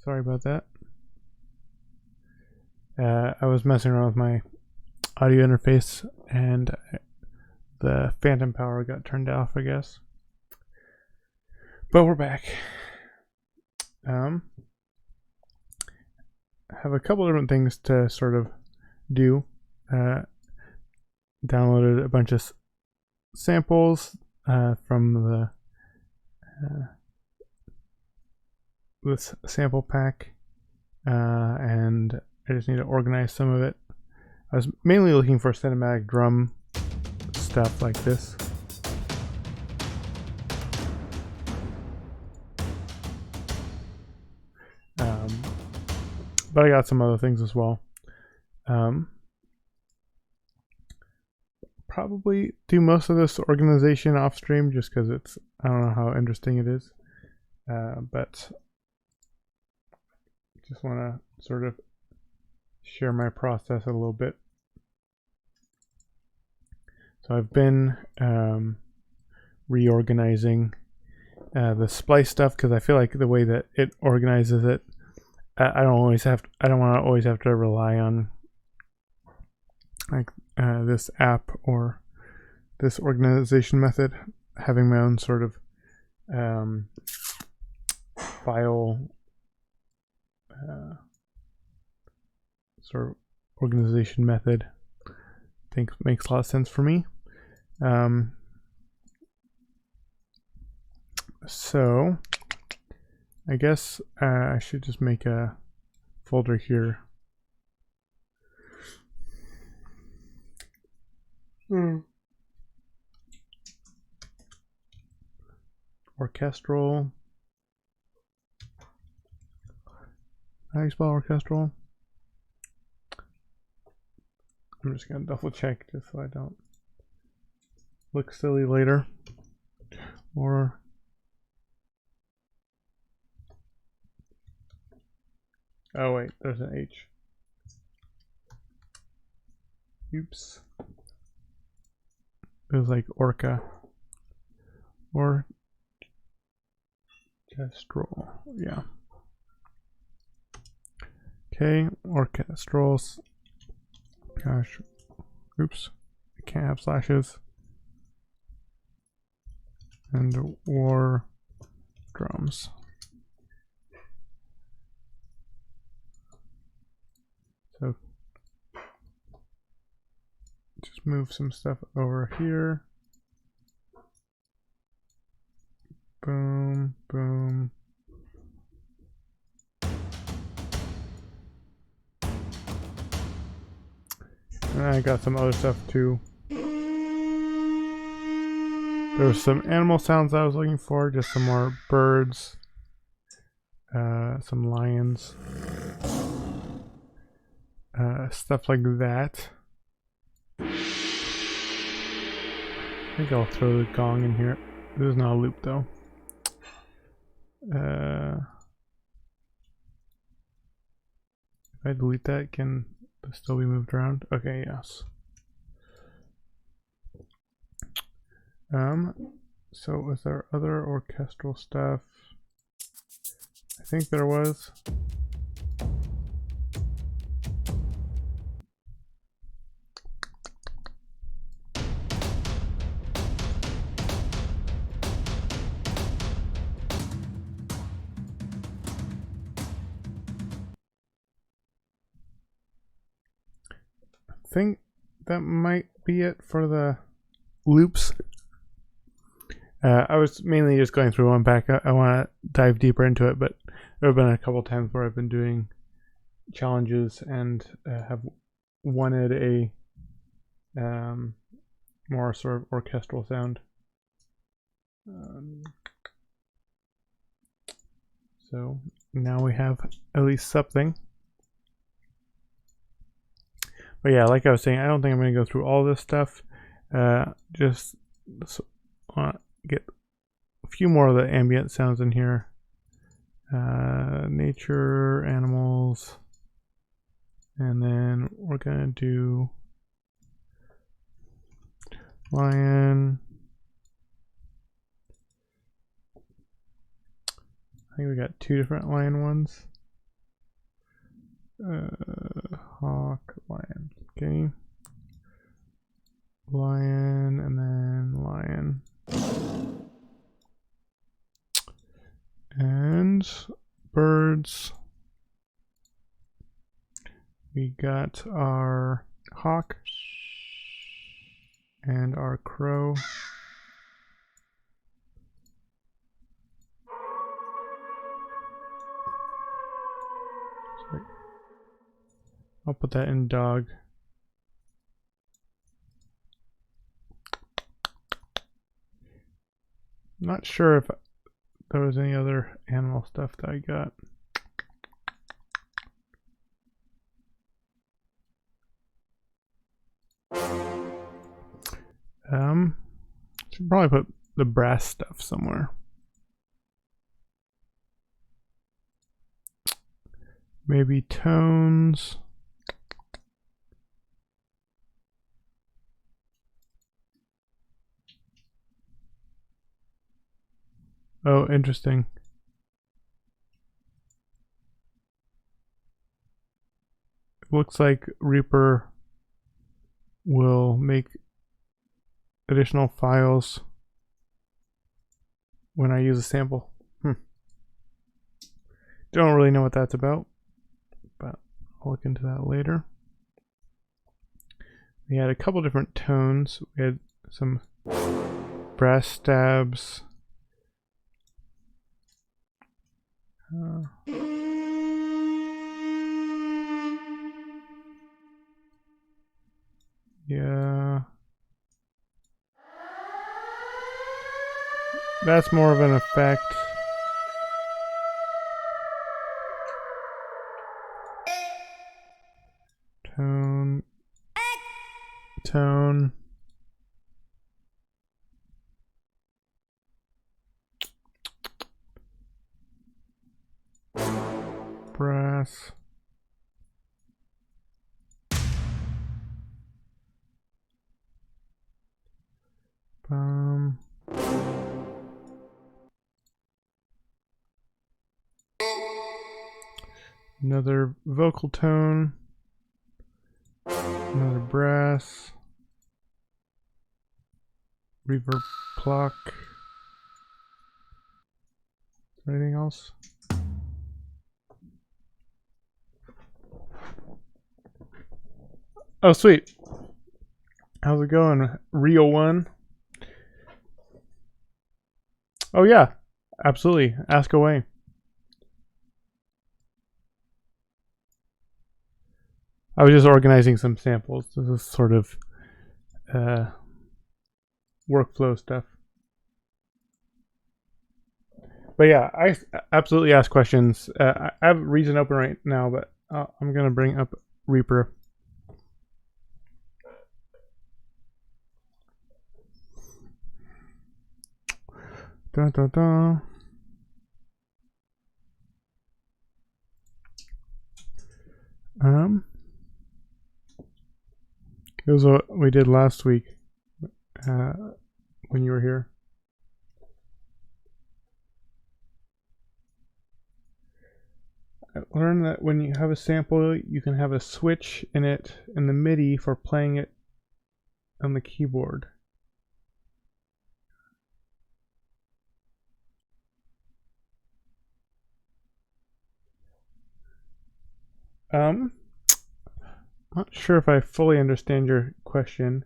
Sorry about that. I was messing around with my audio interface and the phantom power got turned off, I guess. But we're back. I have a couple different things to sort of do. Downloaded a bunch of samples from the this sample pack, and I just need to organize some of it. I was mainly looking for cinematic drum stuff like this. But I got some other things as well. Probably do most of this organization off stream just because I don't know how interesting it is. But just want to sort of share my process a little bit. So I've been reorganizing the splice stuff because I feel like the way that it organizes it, I don't want to always have to rely on like this app or this organization method. Having my own sort of file sort of organization method, I think makes a lot of sense for me. So I guess I should just make a folder here. Orchestral. How do you spell orchestral? I'm just gonna double check just so I don't look silly later. Or oh wait, there's an H. Oops. It was like orca. Orchestral. Yeah. Okay, orchestrals. Gosh. Oops. I can't have slashes. And war drums. So just move some stuff over here. Boom, boom. And I got some other stuff too. There were some animal sounds I was looking for, just some more birds, some lions, stuff like that. I think I'll throw the gong in here. This is not a loop though. If I delete that, can this still be moved around? Okay, yes. So was there other orchestral stuff? I think there was. I think that might be it for the loops. I was mainly just going through one pack. I want to dive deeper into it, but there have been a couple times where I've been doing challenges and have wanted a more sort of orchestral sound. So now we have at least something. But yeah, like I was saying, I don't think I'm going to go through all this stuff. Just want to get a few more of the ambient sounds in here. Nature, animals, and then we're going to do lion, think we got 2 different lion ones. Hawk, lion. Okay. Lion and then lion. And birds. We got our hawk and our crow. Sorry. I'll put that in dog. Not sure if there was any other animal stuff that I got. Should probably put the brass stuff somewhere. Maybe tones. Oh, interesting. It looks like Reaper will make additional files when I use a sample. Don't really know what that's about, but I'll look into that later. We had a couple different tones. We had some brass stabs. Yeah. That's more of an effect. Tone. Tone. Brass. Another vocal tone. Another brass. Reverb clock. Anything else? Oh, sweet. How's it going? Real one? Oh, yeah. Absolutely. Ask away. I was just organizing some samples. This is sort of workflow stuff. But yeah, I absolutely ask questions. I have Reason open right now, but I'm going to bring up Reaper. Dun, dun, dun. It was what we did last week when you were here. I learned that when you have a sample, you can have a switch in it in the MIDI for playing it on the keyboard. Not sure if I fully understand your question,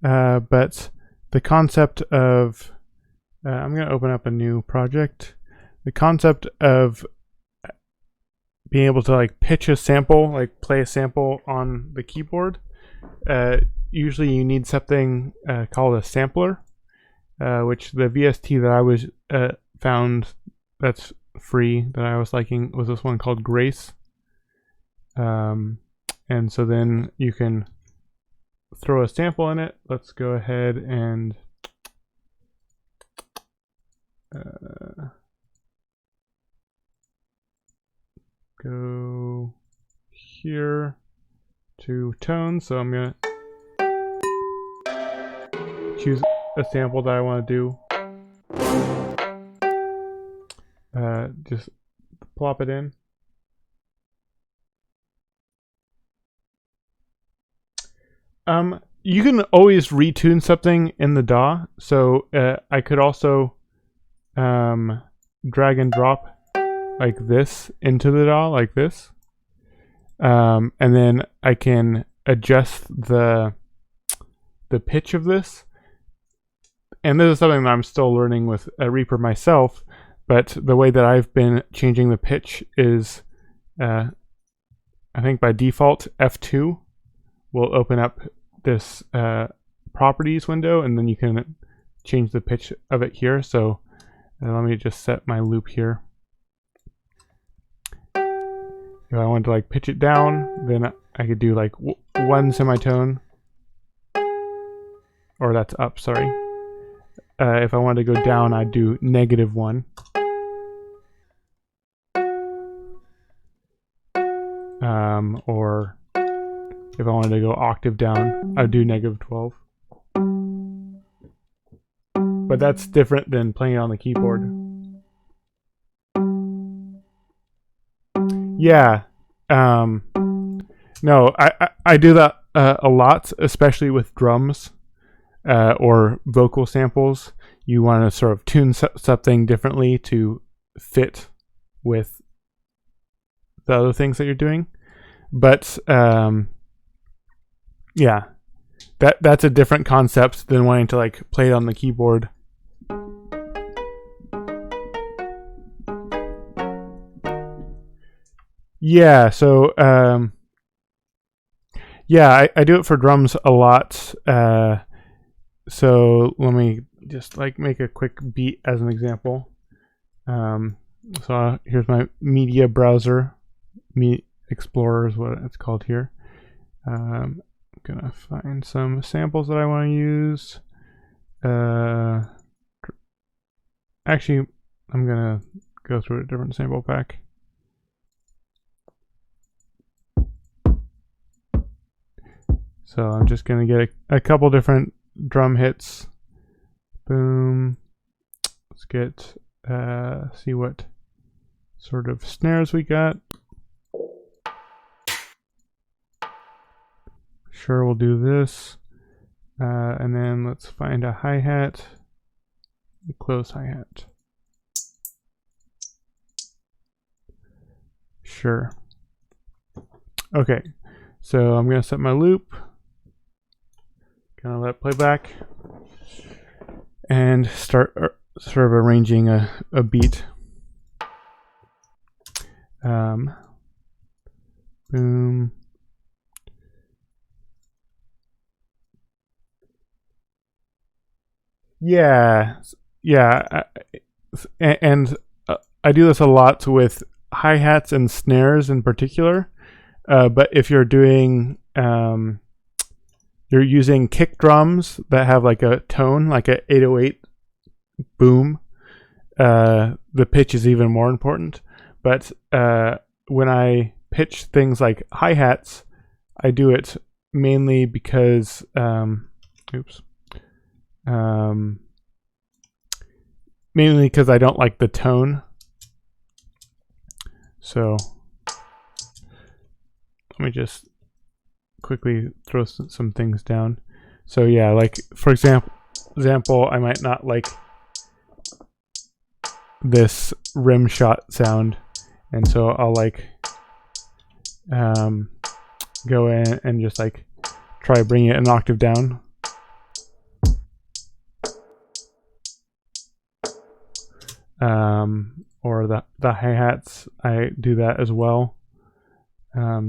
but the concept of I'm going to open up a new project. The concept of being able to like pitch a sample, like play a sample on the keyboard. Usually you need something called a sampler, which the VST that I was found that's free that I was liking was this one called Grace. And so then you can throw a sample in it. Let's go ahead and go here to tone. So I'm gonna choose a sample that I want to do. just plop it in. You can always retune something in the DAW. So I could also drag and drop like this into the DAW, like this. And then I can adjust the pitch of this. And this is something that I'm still learning with Reaper myself. But the way that I've been changing the pitch is, I think by default, F2 will open up this properties window, and then you can change the pitch of it here. So let me just set my loop here. If I want to like pitch it down, then I could do like one semitone, or that's up, sorry. If I wanted to go down, I'd do -1. Or if I wanted to go octave down, I'd do -12. But that's different than playing it on the keyboard. Yeah. No, I do that a lot, especially with drums or vocal samples. You want to sort of tune something differently to fit with the other things that you're doing. But yeah, that's a different concept than wanting to like play it on the keyboard. Yeah, so yeah, I do it for drums a lot. So let me just like make a quick beat as an example. So here's my media browser. Explorer is what it's called here. I'm gonna find some samples that I want to use. Actually, I'm gonna go through a different sample pack. So I'm just gonna get a couple different drum hits. Boom. Let's get see what sort of snares we got. Sure, we'll do this. And then let's find a hi-hat. Close hi-hat. Sure. Okay, so I'm gonna set my loop. Gonna let it play back. And start sort of arranging a beat. Boom. Yeah, and I do this a lot with hi-hats and snares in particular. But if you're doing, you're using kick drums that have like a tone, like a 808 boom, the pitch is even more important. But when I pitch things like hi-hats, I do it mainly because, mainly because I don't like the tone. So let me just quickly throw some things down. So yeah, like for example, I might not like this rim shot sound, and so I'll like go in and just like try bringing it an octave down. Or the hi-hats, I do that as well.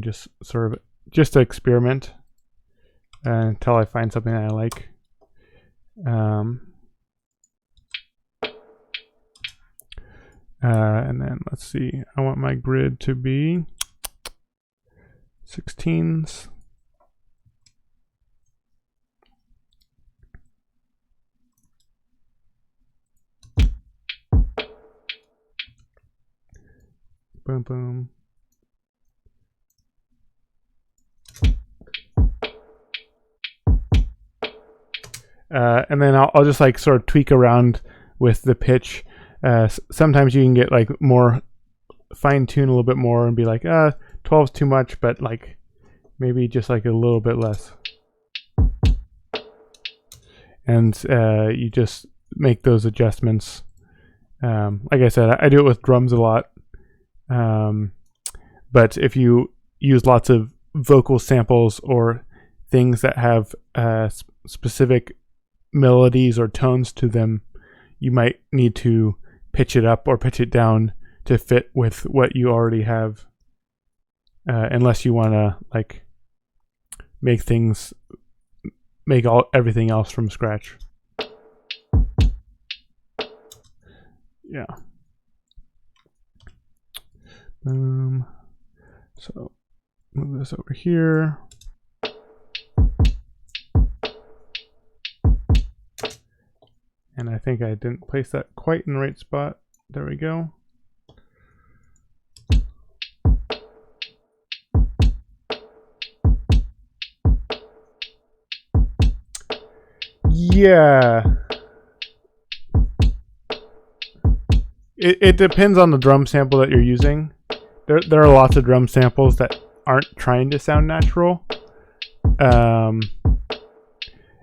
Just sort of just to experiment until I find something that I like. And then let's see, I want my grid to be 16s. Boom, boom. And then I'll just like sort of tweak around with the pitch. Sometimes you can get like more fine tune a little bit more and be like, 12's too much, but like maybe just like a little bit less. And you just make those adjustments. Like I said, I do it with drums a lot. But if you use lots of vocal samples or things that have specific melodies or tones to them, you might need to pitch it up or pitch it down to fit with what you already have, unless you want to like make everything else from scratch. Yeah. So move this over here. And I think I didn't place that quite in the right spot. There we go. Yeah. It depends on the drum sample that you're using. There are lots of drum samples that aren't trying to sound natural.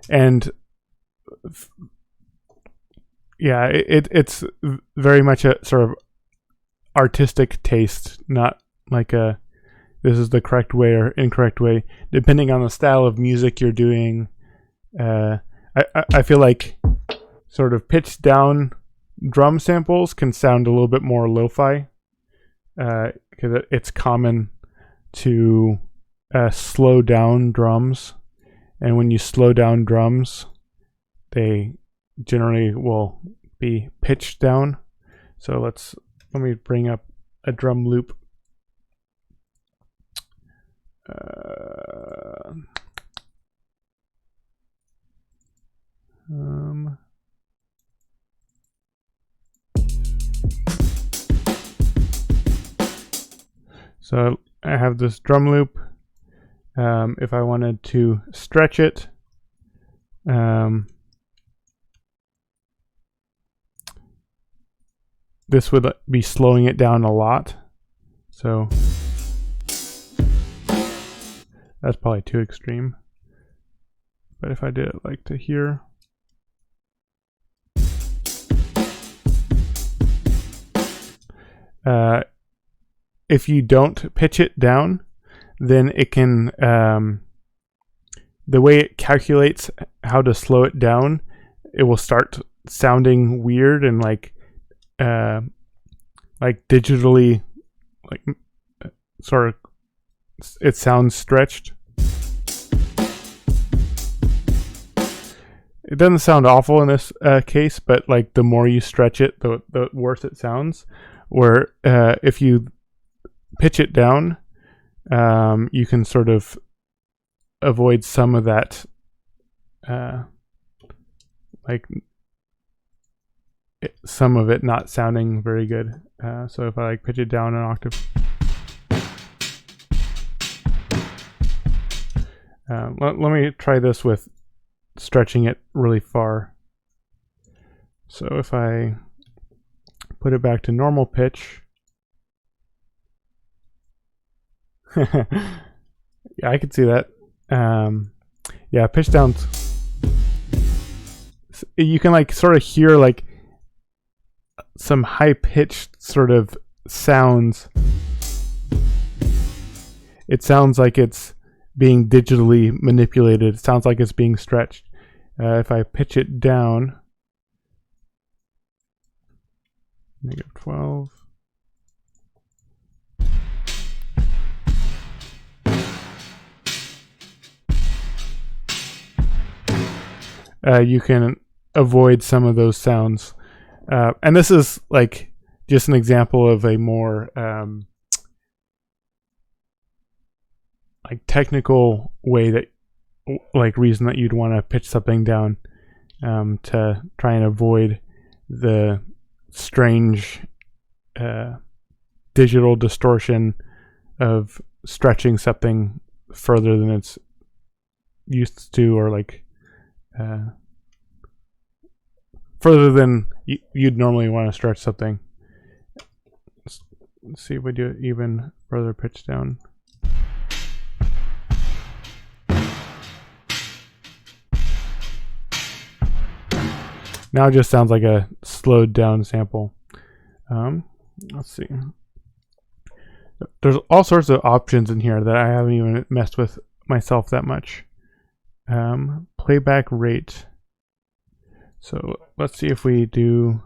And yeah, it's very much a sort of artistic taste, not like this is the correct way or incorrect way, depending on the style of music you're doing. I feel like sort of pitched down drum samples can sound a little bit more lo-fi, because it's common to slow down drums, and when you slow down drums, they generally will be pitched down. So let me bring up a drum loop. So I have this drum loop. If I wanted to stretch it, this would be slowing it down a lot. So that's probably too extreme. But if I did it like to here. If you don't pitch it down, then it can, the way it calculates how to slow it down, it will start sounding weird and like digitally, like sort of, it sounds stretched. It doesn't sound awful in this case, but like the more you stretch it, the worse it sounds. Where if you pitch it down, you can sort of avoid some of that, some of it not sounding very good. So if I like pitch it down an octave, let me try this with stretching it really far. So if I put it back to normal pitch, yeah, I could see that. Yeah, pitch down. You can like sort of hear like some high pitched sort of sounds. It sounds like it's being digitally manipulated. It sounds like it's being stretched. If I pitch it down, -12. You can avoid some of those sounds. And this is like just an example of a more like technical way that, like, reason that you'd want to pitch something down, to try and avoid the strange digital distortion of stretching something further than it's used to, or like further than you'd normally want to stretch something. Let's see if we do it even further pitch down. Now it just sounds like a slowed down sample. Let's see. There's all sorts of options in here that I haven't even messed with myself that much. Playback rate. So let's see if we do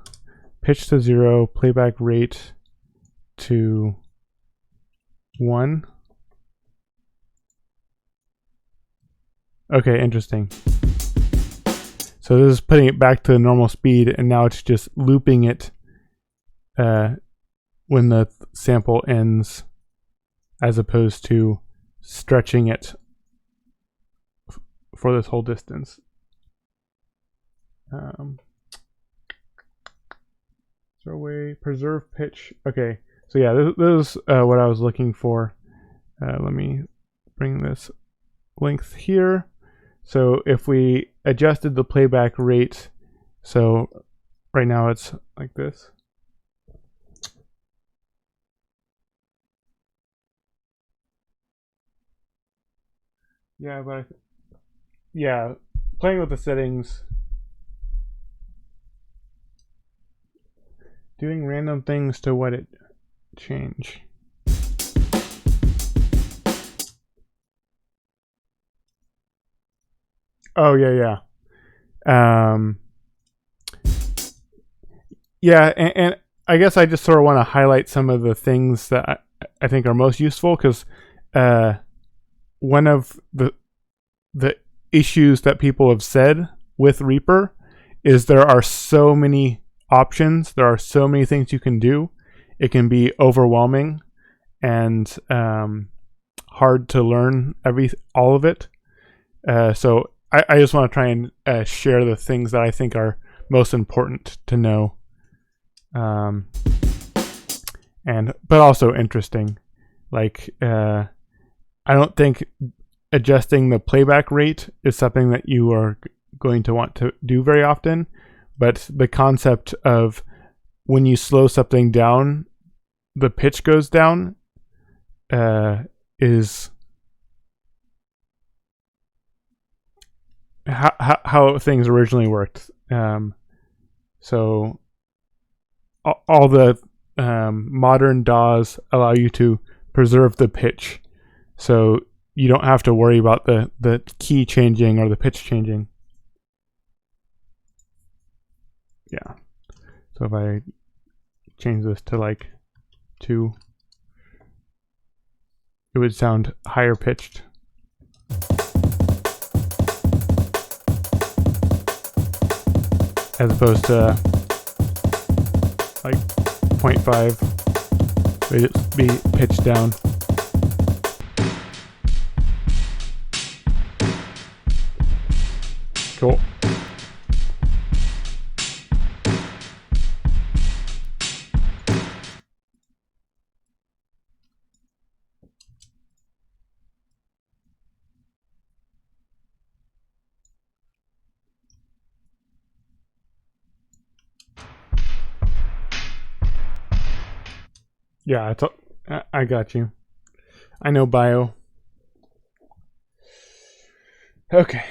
pitch to 0, playback rate to 1. Okay, interesting. So this is putting it back to normal speed, and now it's just looping it when the sample ends, as opposed to stretching it for this whole distance. Throw away, preserve pitch. Okay, so yeah, this is what I was looking for. Let me bring this length here. So if we adjusted the playback rate, so right now it's like this. Yeah, but yeah, playing with the settings, doing random things to what it change. Oh yeah. Yeah, and I guess I just sort of want to highlight some of the things that I think are most useful, because one of the issues that people have said with Reaper is there are so many options, there are so many things you can do. It can be overwhelming and hard to learn all of it. So I just want to try and share the things that I think are most important to know, but also interesting. Like I don't think adjusting the playback rate is something that you are going to want to do very often, but the concept of when you slow something down, the pitch goes down is how things originally worked. So all the modern DAWs allow you to preserve the pitch, so you don't have to worry about the key changing or the pitch changing. Yeah. So if I change this to like 2, it would sound higher pitched. As opposed to like 0.5, would it be pitched down. Cool. Yeah, I got you. I know bio. Okay.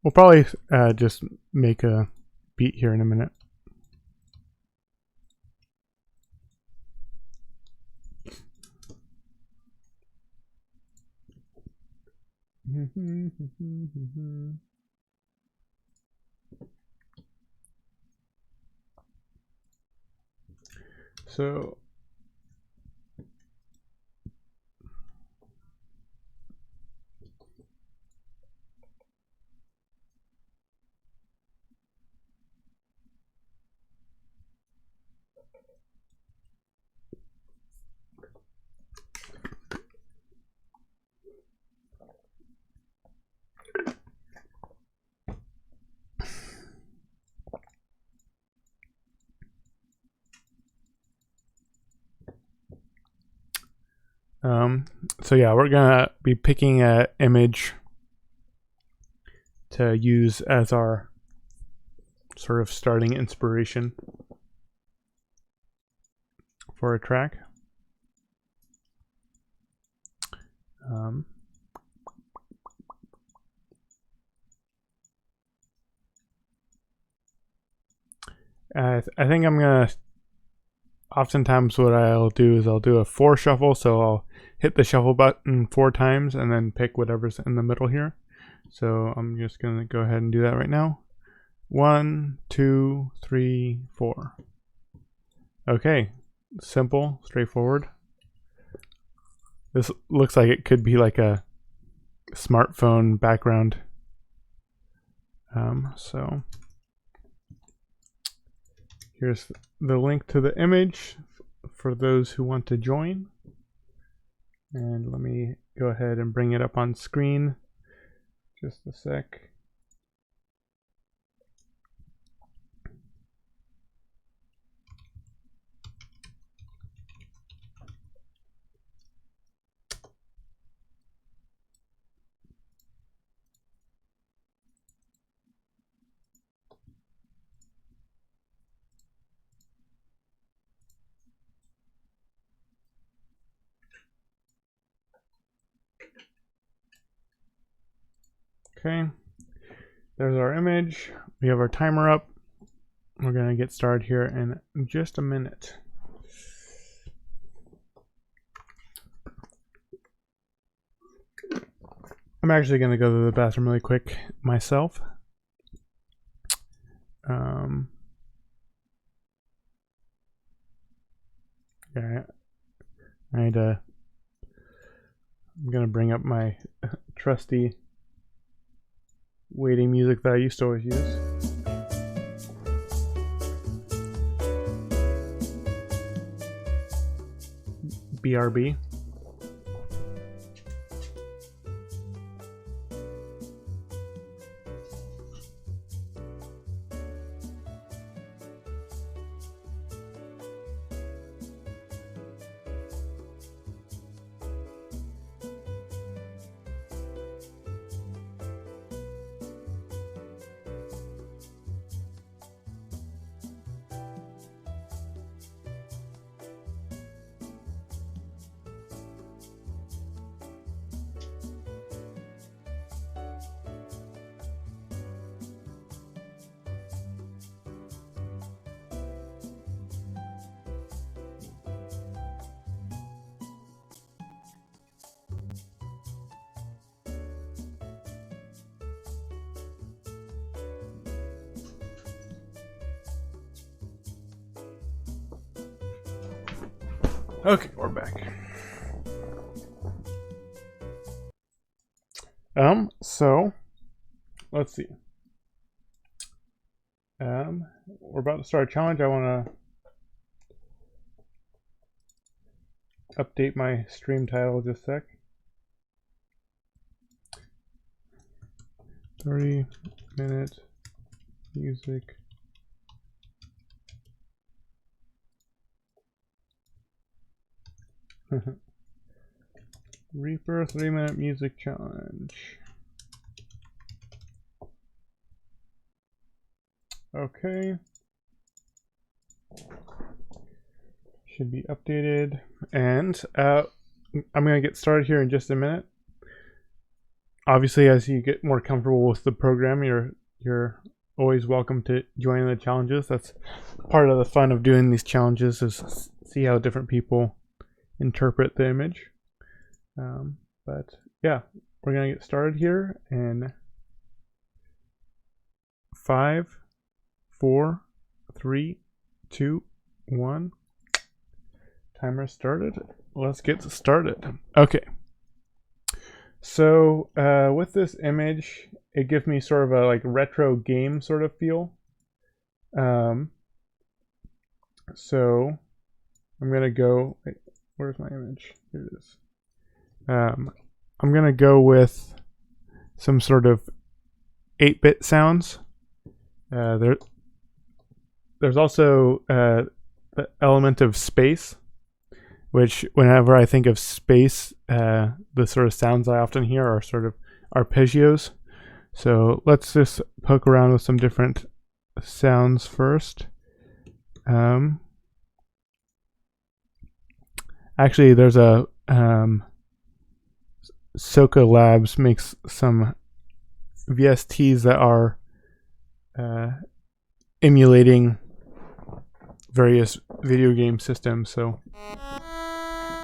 We'll probably just make a beat here in a minute. So so yeah, we're gonna be picking an image to use as our sort of starting inspiration for a track. I think I'm gonna, oftentimes what I'll do is I'll do a 4 shuffle, so I'll hit the shuffle button 4 times and then pick whatever's in the middle here. So I'm just gonna go ahead and do that right now. 1, 2, 3, 4. Okay, simple, straightforward. This looks like it could be like a smartphone background. So here's the link to the image for those who want to join. And let me go ahead and bring it up on screen. Just a sec. Okay, there's our image. We have our timer up. We're gonna get started here in just a minute. I'm actually gonna go to the bathroom really quick myself. Yeah, I'm gonna bring up my trusty waiting music that I used to always use. BRB. Okay, we're back. So let's see. We're about to start a challenge. I want to update my stream title just a sec. 30-minute music. Reaper 3-minute music challenge. Okay. Should be updated. And I'm going to get started here in just a minute. Obviously, as you get more comfortable with the program, you're always welcome to join the challenges. That's part of the fun of doing these challenges, is see how different people interpret the image. But yeah, we're going to get started here in 5, 4, 3, 2, 1. Timer started. Let's get started. Okay. So with this image, it gives me sort of a like retro game sort of feel. So I'm gonna go. Wait, where's my image? Here it is. I'm gonna go with some sort of 8-bit sounds. There's also the element of space, which whenever I think of space, the sort of sounds I often hear are sort of arpeggios. So let's just poke around with some different sounds first. Actually, there's a Soka Labs makes some VSTs that are emulating various video game systems. So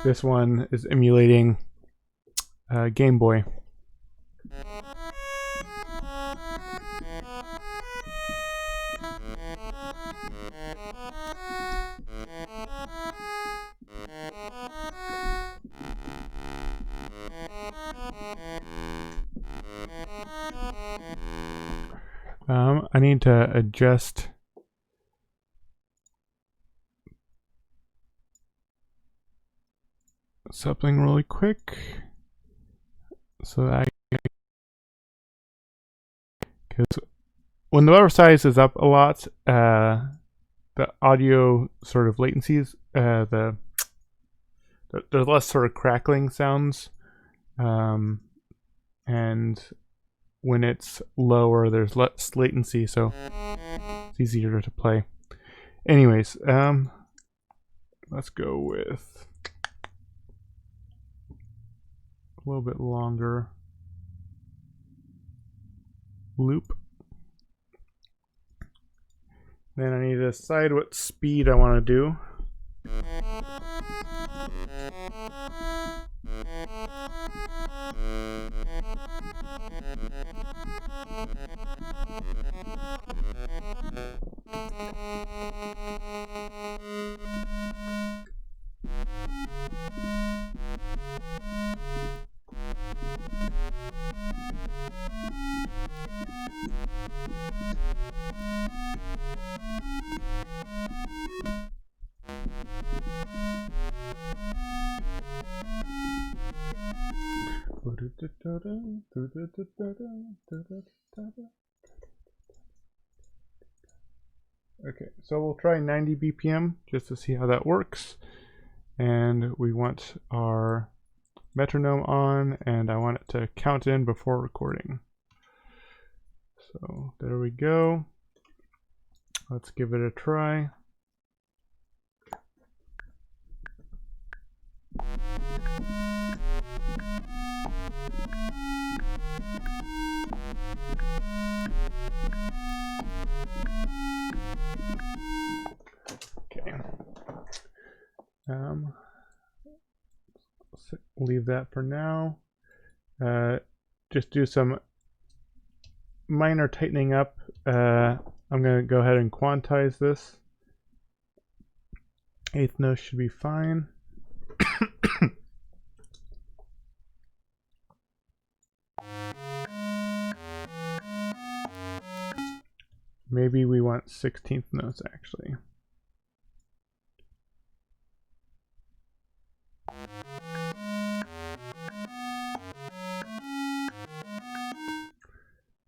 this one is emulating Game Boy. I need to adjust something really quick so that because when the buffer size is up a lot, the audio sort of latencies, there's less sort of crackling sounds, and when it's lower, there's less latency, so it's easier to play. Anyways, let's go with a little bit longer loop. Then I need to decide what speed I want to do. Okay, so we'll try 90 BPM just to see how that works. And we want our metronome on, and I want it to count in before recording. So there we go. Let's give it a try. Okay. Leave that for now. Just do some minor tightening up. I'm going to go ahead and quantize this. Eighth note should be fine. Maybe we want 16th notes actually.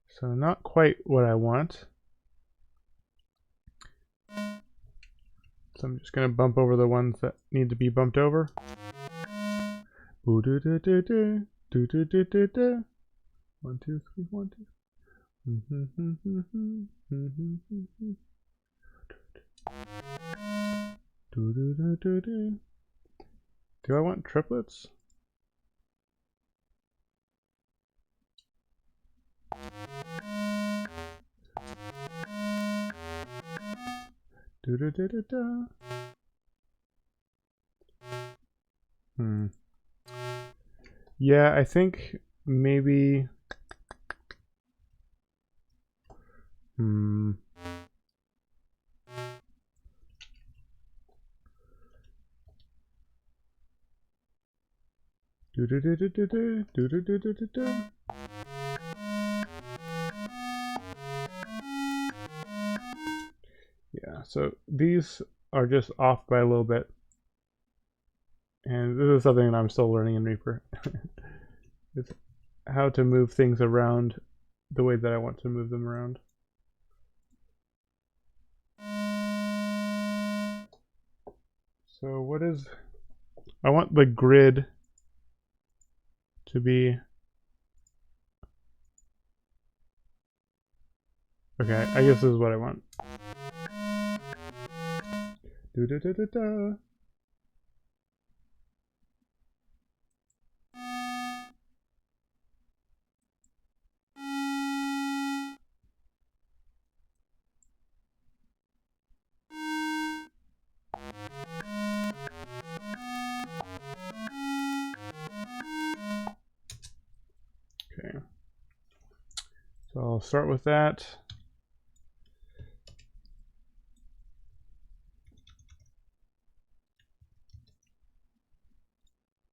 So not quite what I want. So I'm just going to bump over the ones that need to be bumped over. 1, 2, 3, 1, 2. Do I want triplets? Yeah, I think maybe yeah, so these are just off by a little bit. And this is something that I'm still learning in Reaper. It's how to move things around the way that I want to move them around. So what is... I want the grid to be... Okay, I guess this is what I want. Do da da da da. Okay. So I'll start with that.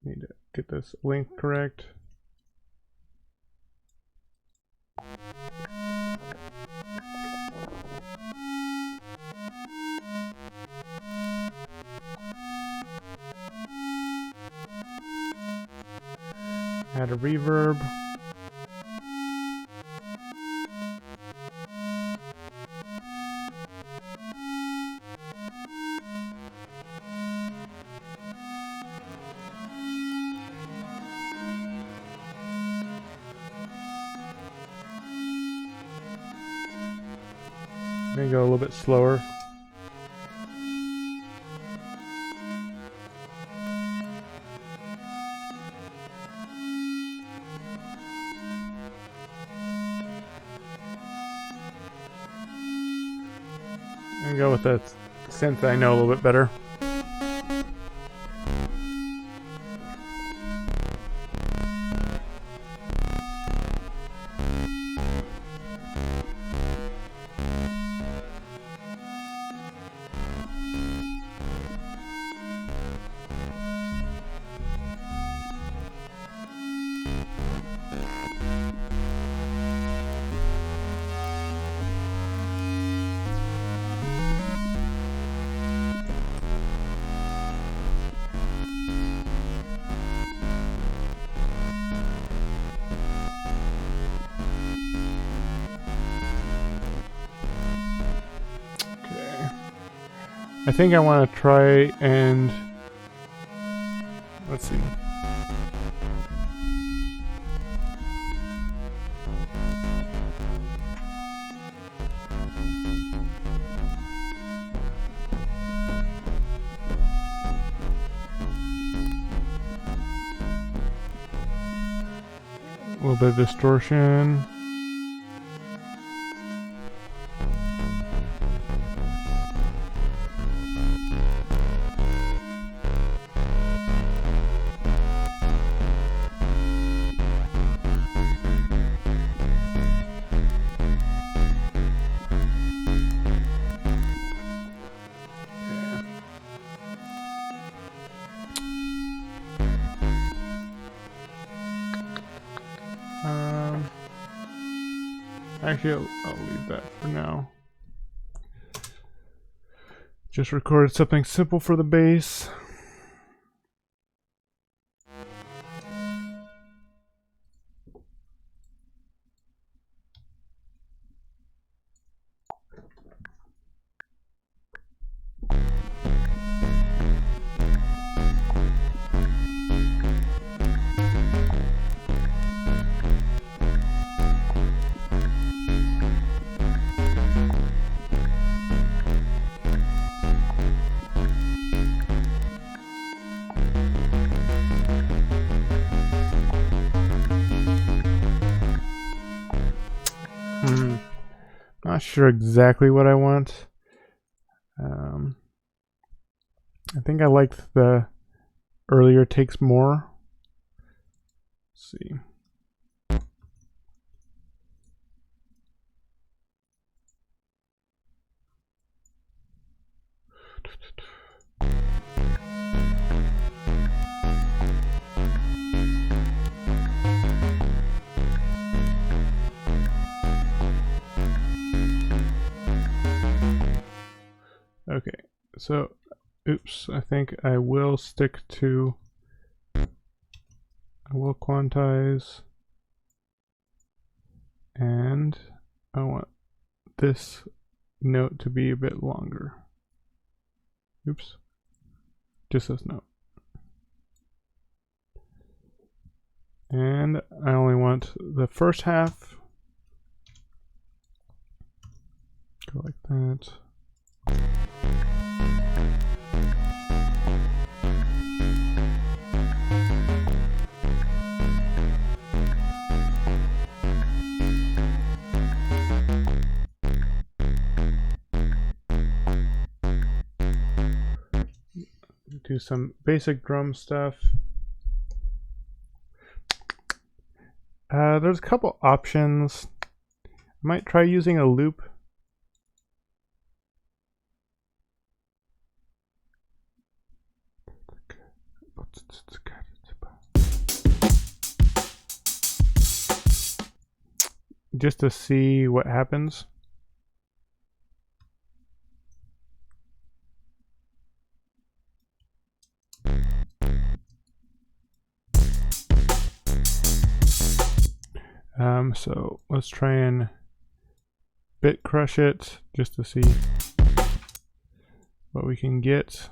Need to get this link correct. Add a reverb. Maybe go a little bit slower. And go with the synth I know a little bit better. I think I want to try and let's see. A little bit of distortion. Actually, I'll leave that for now. Just recorded something simple for the bass. Not sure exactly what I want. I think I liked the earlier takes more. Let's see. Okay, so, oops, I think I will stick to, I will quantize, and I want this note to be a bit longer. Oops, just this note. And I only want the first half. Go like that. Do some basic drum stuff. There's a couple options. I might try using a loop. Just to see what happens. So let's try and bit crush it just to see what we can get.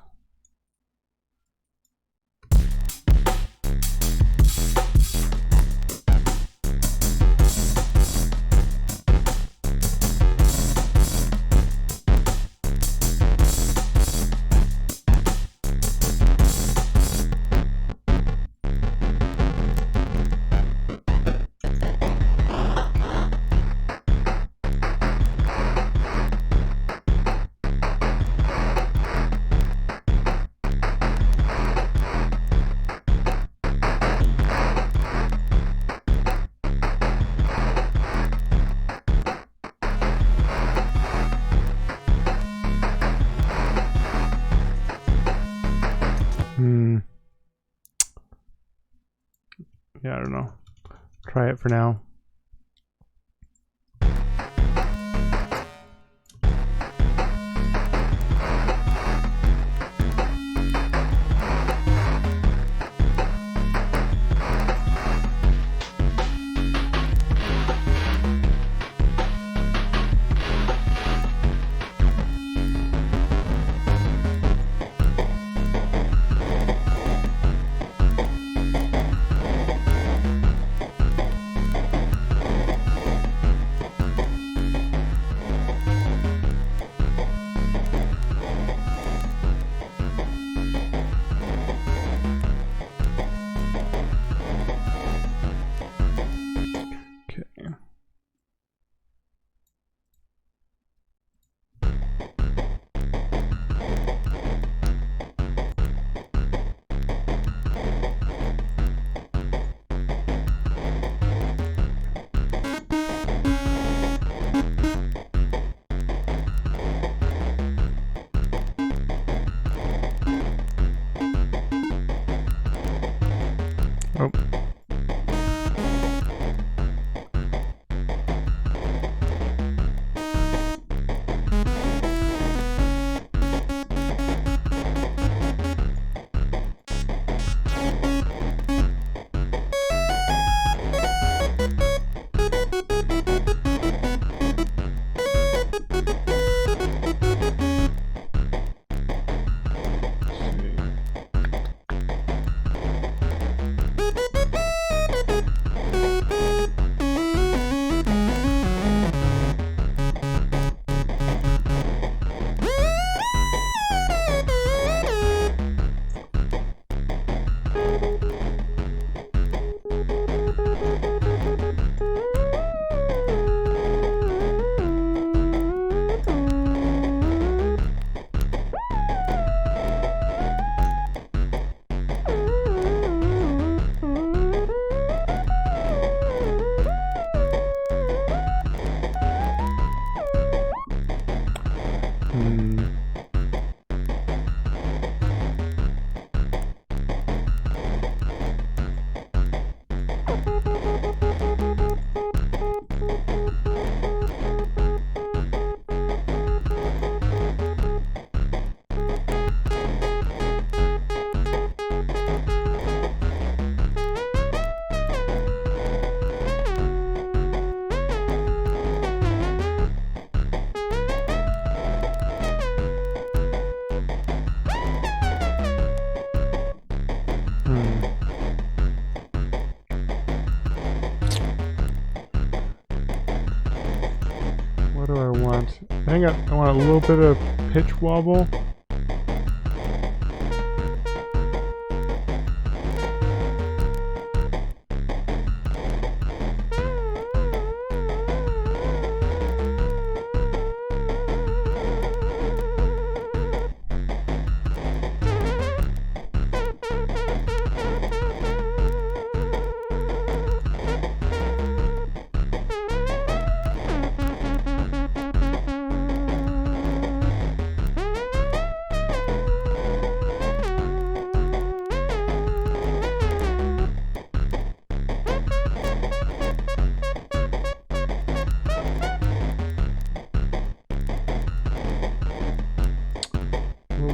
Yeah, I don't know. Try it for now. Oh. I want a little bit of pitch wobble.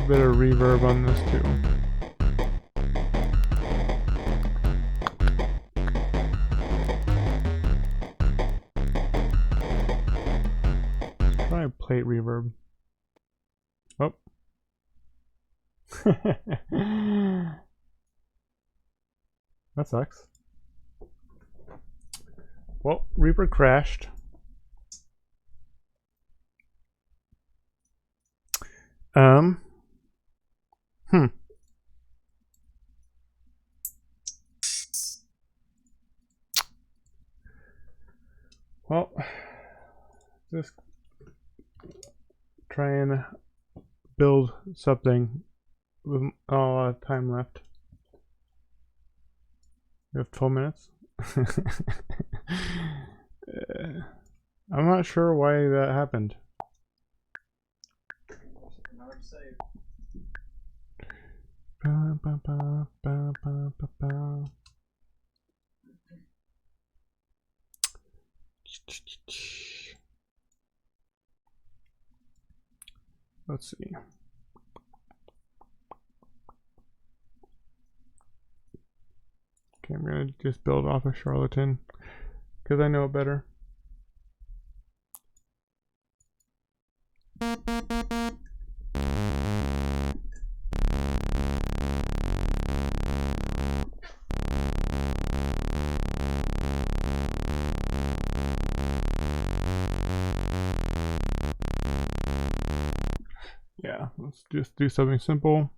Bit of reverb on this too. Let's try plate reverb. Oh. That sucks. Well, Reaper crashed. Well, just try and build something with a lot of time left. We have 12 minutes. I'm not sure why that happened. Let's see. Okay, I'm gonna just build off of Charlatan because I know it better. Yeah, let's just do something simple.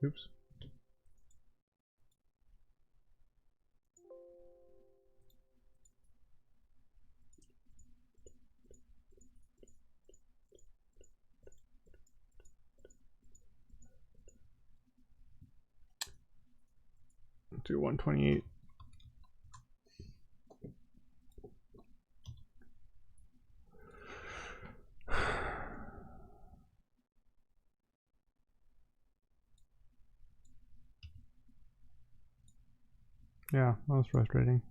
Oops. Do 128. Yeah, that was frustrating.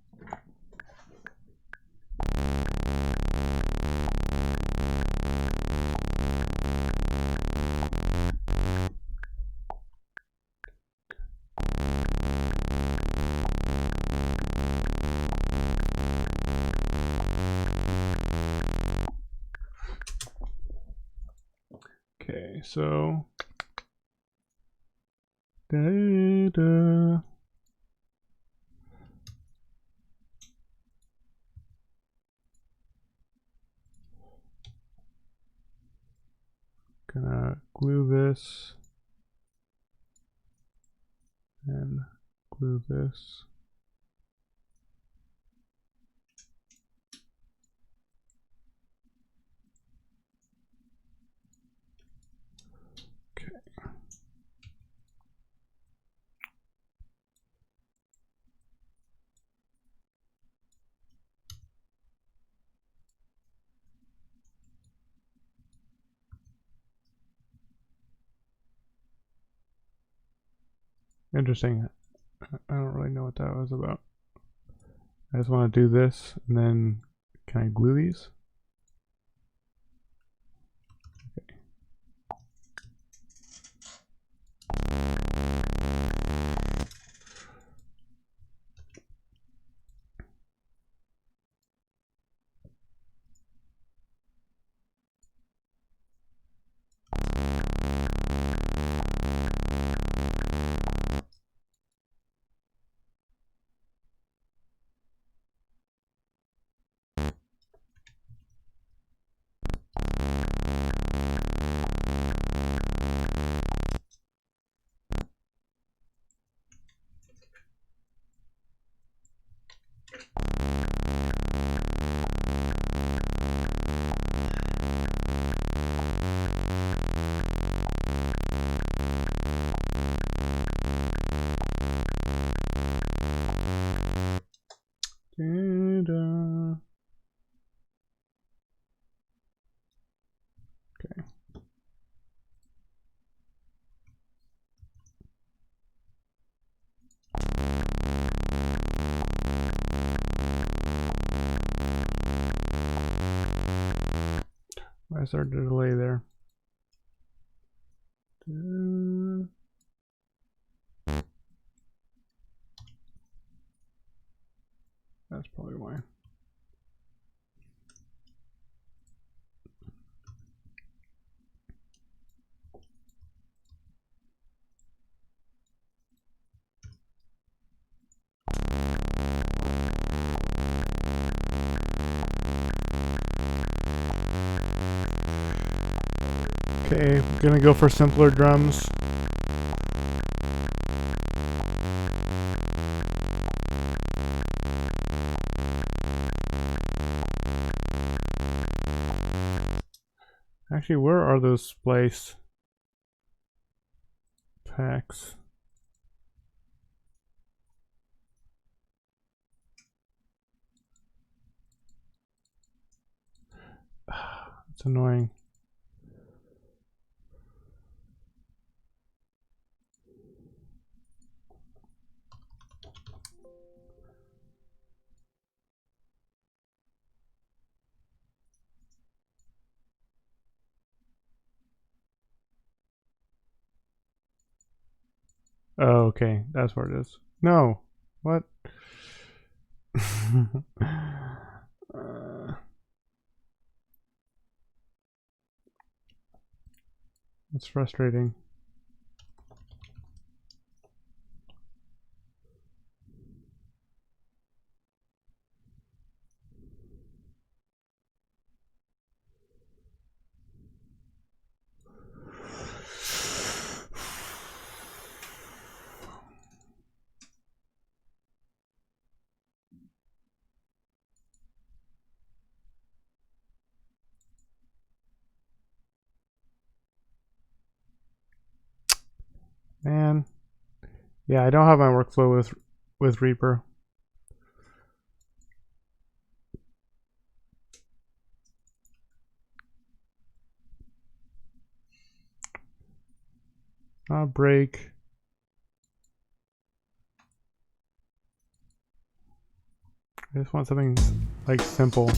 Okay, so gonna glue this and glue this. Okay. Interesting. I don't really know what that was about. I just want to do this, and then can I glue these? Okay. Why is there a delay there? That's probably why. Okay, I'm gonna go for simpler drums. Actually, where are those splice packs? It's annoying. Oh, okay, that's where it is. No, what? That's frustrating. Man, yeah, I don't have my workflow with Reaper. Break. I just want something like simple.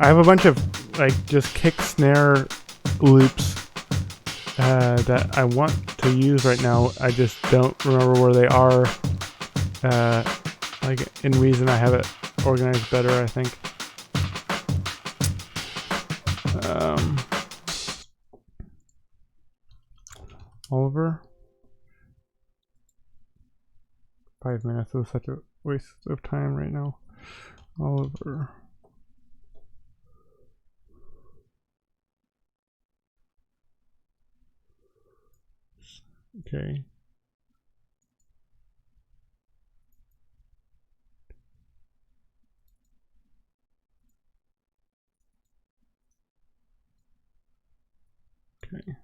I have a bunch of like just kick snare loops that I want to use right now. I just don't remember where they are. Like in Reason, I have it organized better, I think. Oliver. 5 minutes is such a waste of time right now. Oliver. Okay. Okay.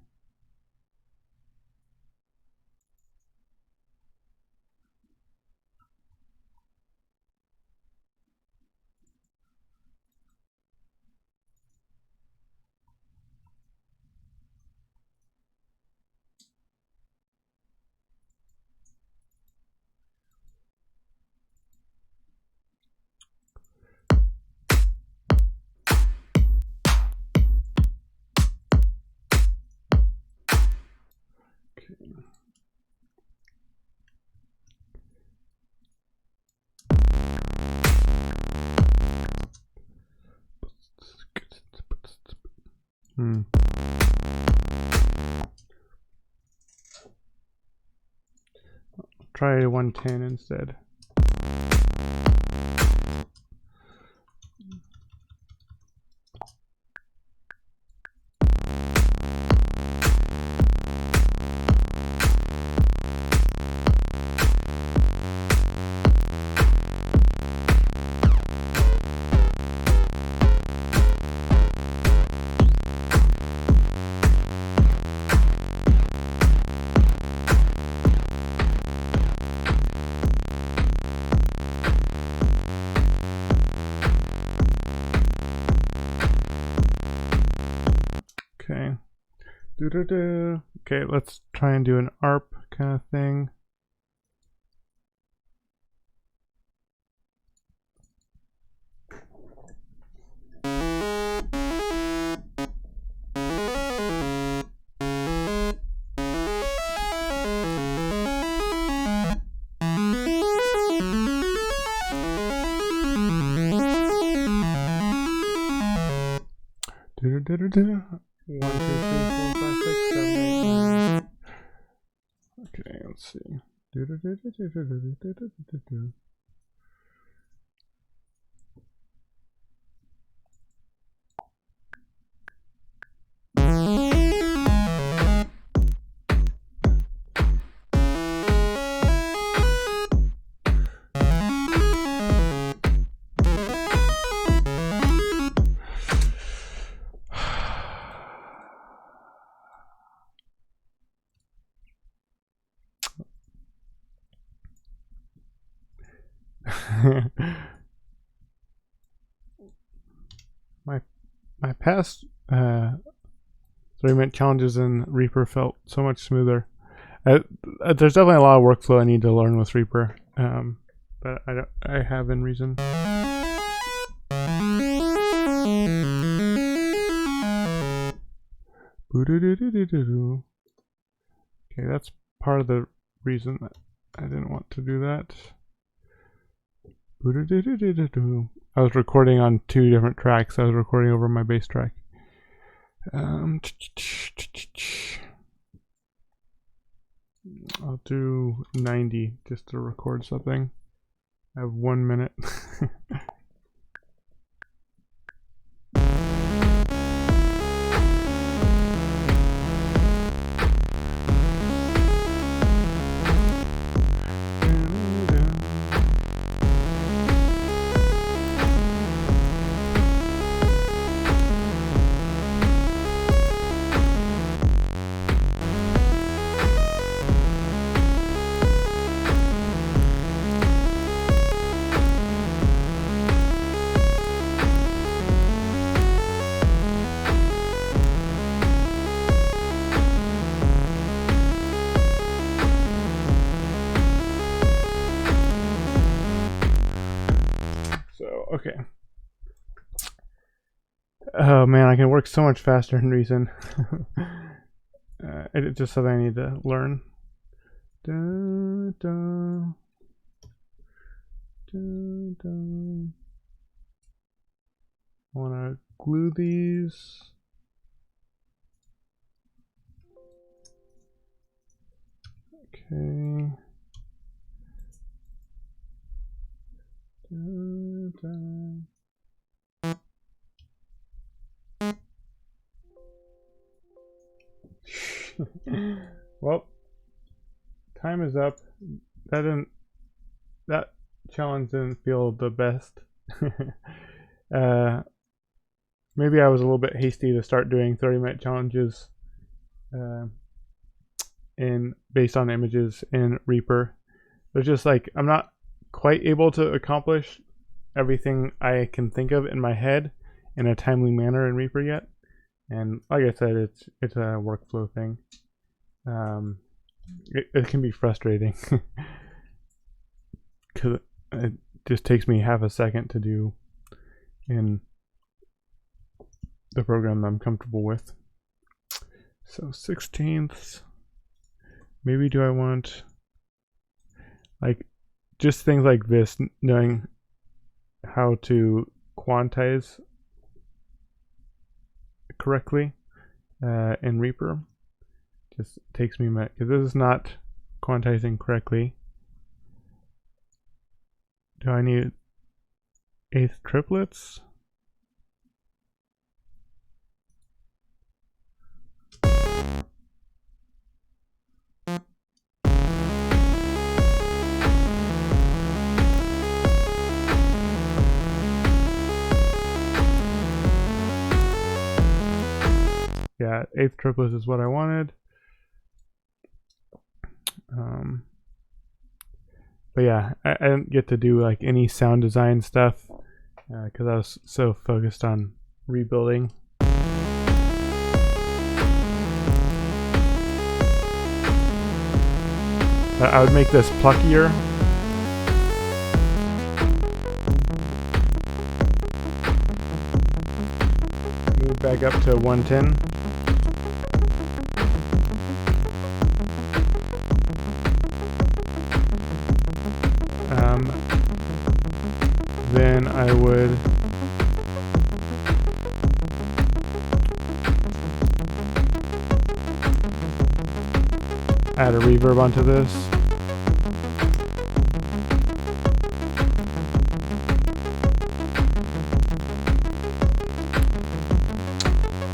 Try 110 instead. Okay, let's try and do an ARP kind of thing. One, 2, 3, 4, 5, 6, 7, 8, 9. Okay, let's see. my past 3-minute challenges in Reaper felt so much smoother. There's definitely a lot of workflow I need to learn with Reaper, but I have in Reason. Okay, that's part of the reason that I didn't want to do that. I was recording on 2 different tracks. I was recording over my bass track. I'll do 90 just to record something. I have 1 minute. Okay. Oh man, I can work so much faster in Reason. It's just something I need to learn. I want to glue these. Okay. Well, time is up. That challenge didn't feel the best. Maybe I was a little bit hasty to start doing 30-minute challenges based on images in Reaper. There's just like I'm not quite able to accomplish everything I can think of in my head in a timely manner in Reaper yet. And like I said, it's a workflow thing. It can be frustrating because it just takes me half a second to do in the program that I'm comfortable with. So 16ths. Maybe do I want like just things like this, knowing how to quantize correctly in Reaper just takes me a minute because this is not quantizing correctly. Do I need 8th triplets? Yeah, 8th triplets is what I wanted. But yeah, I didn't get to do like any sound design stuff because I was so focused on rebuilding. I would make this pluckier. Move back up to 110. Then I would add a reverb onto this.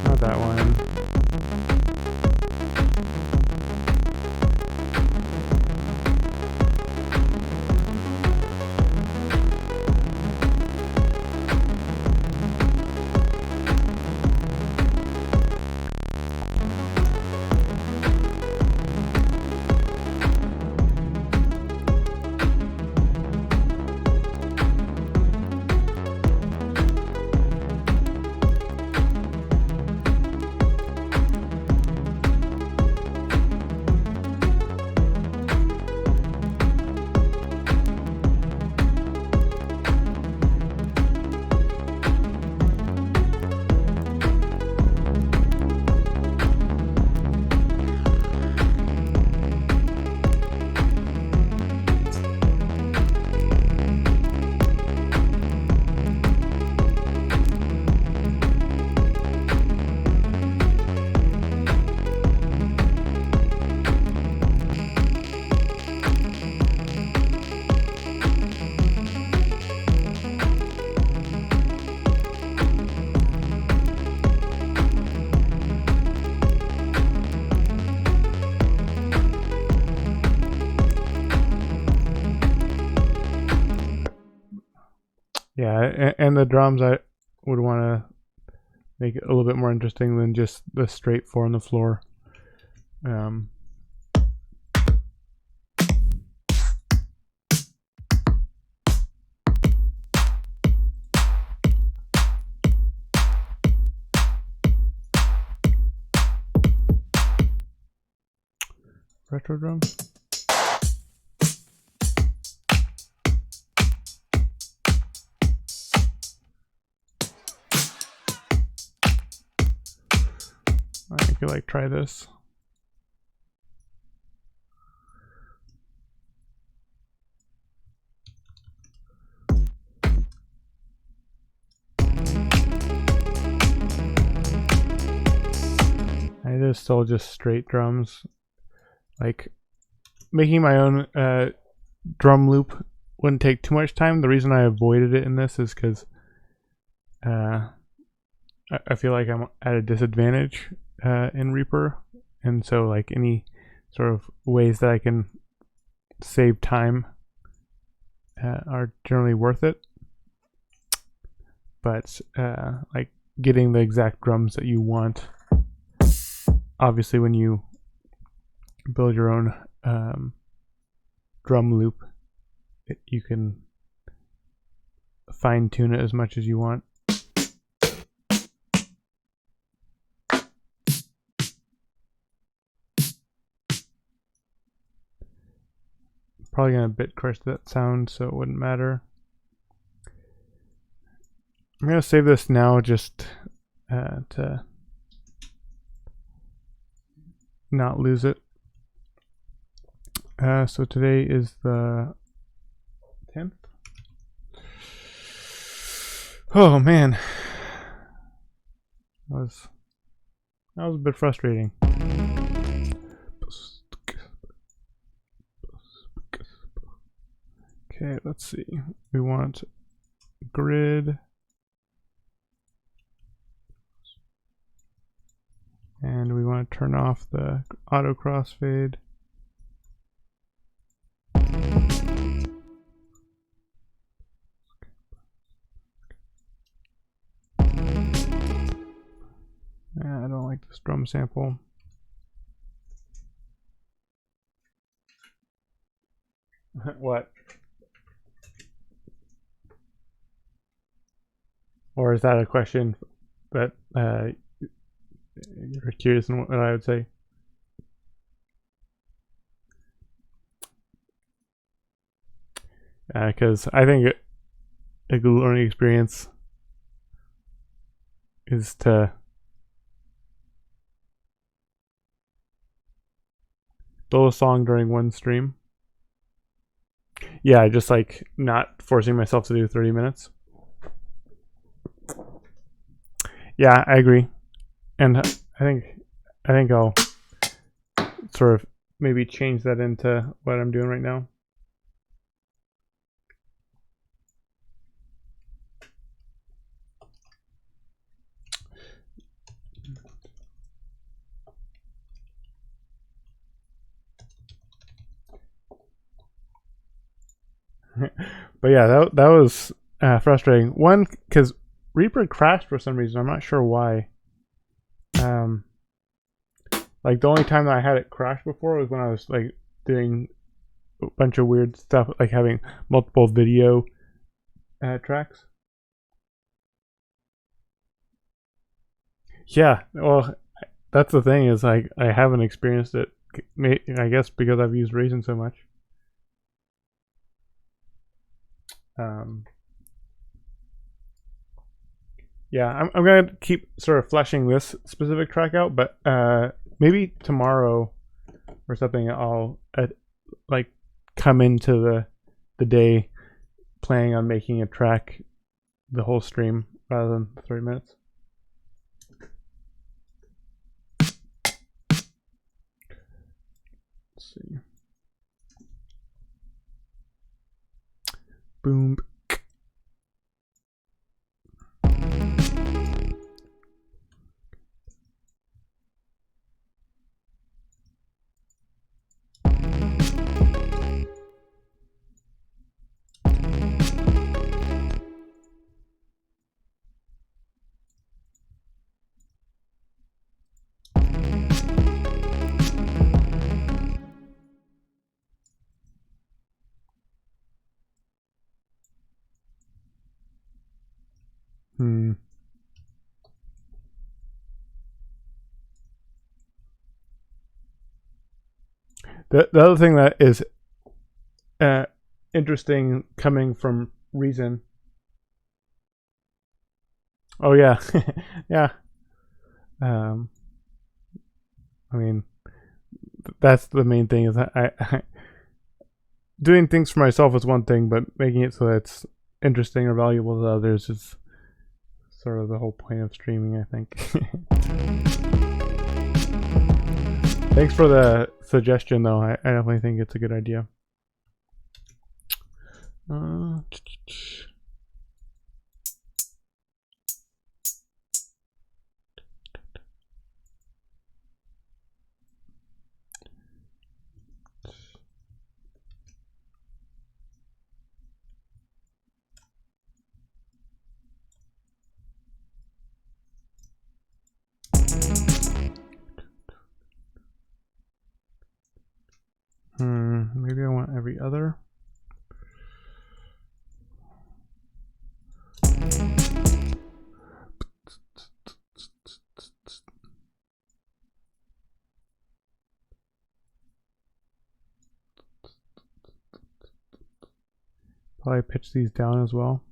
Not that one. Yeah, and the drums I would want to make it a little bit more interesting than just the straight 4 on the floor. Retro drums. I could like try this. It is still just straight drums. Like making my own drum loop wouldn't take too much time. The reason I avoided it in this is because I feel like I'm at a disadvantage in Reaper, and so like any sort of ways that I can save time are generally worth it. But like getting the exact drums that you want, obviously when you build your own drum loop, you can fine tune it as much as you want. Probably gonna bit crush that sound, so it wouldn't matter. I'm gonna save this now just to not lose it. So today is the 10th. Oh man, that was a bit frustrating. Okay, let's see. We want grid. And we want to turn off the auto crossfade. I don't like this drum sample. What? Or is that a question that you're curious in what I would say? because I think a good learning experience is to build a song during one stream. Yeah, just like not forcing myself to do 30 minutes. Yeah, I agree. And I think I'll sort of maybe change that into what I'm doing right now. But yeah, that was frustrating. One, because Reaper crashed for some reason. I'm not sure why. Like the only time that I had it crash before was when I was like doing a bunch of weird stuff, like having multiple video tracks. Yeah, well, that's the thing is like I haven't experienced it. I guess because I've used Reason so much. Yeah, I'm gonna keep sort of fleshing this specific track out, but maybe tomorrow or something I'll like come into the day planning on making a track the whole stream rather than 30 minutes. Let's see. Boom. The other thing that is interesting coming from Reason. Oh yeah, yeah. I mean, that's the main thing. Is I doing things for myself is one thing, but making it so that it's interesting or valuable to others is sort of the whole point of streaming, I think. Thanks for the suggestion, though. I definitely think it's a good idea. Maybe I want every other. Probably pitch these down as well.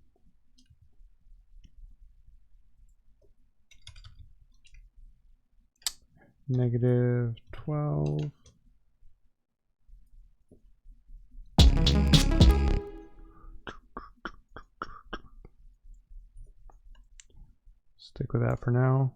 -12. Stick with that for now.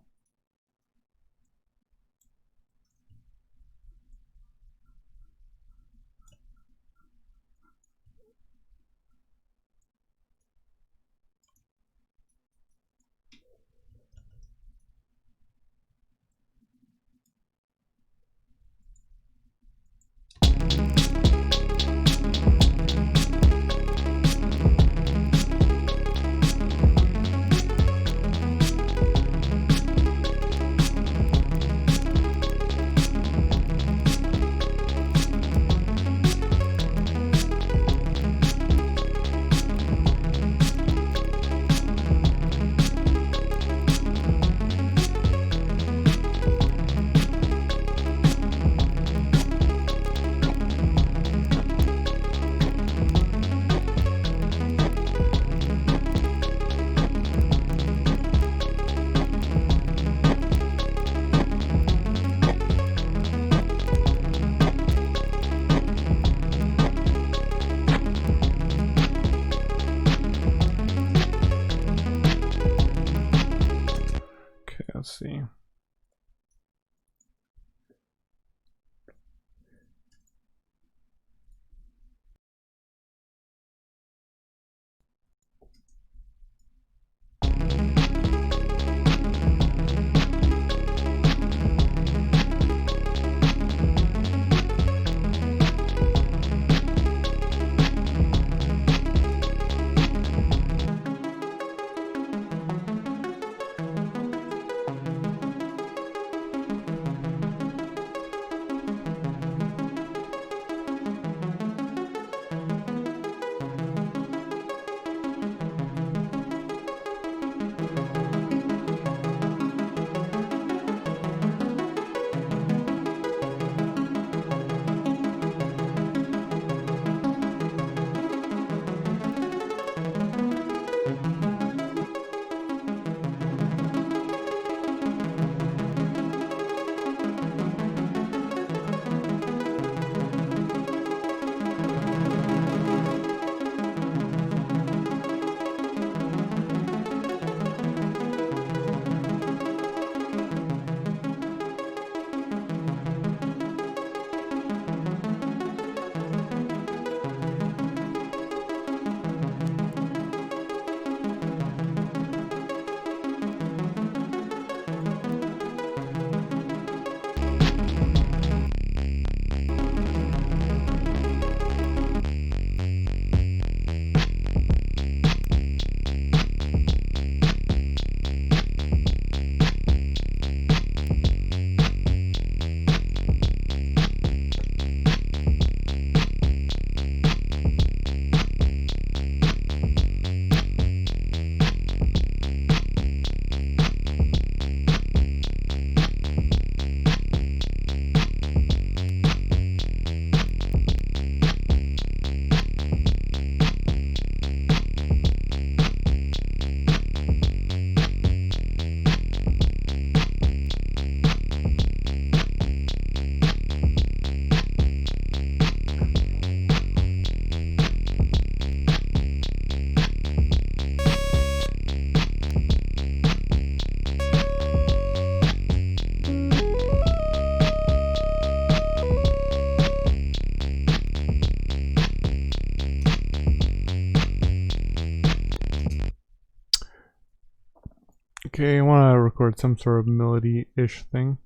Okay, I want to record some sort of melody-ish thing.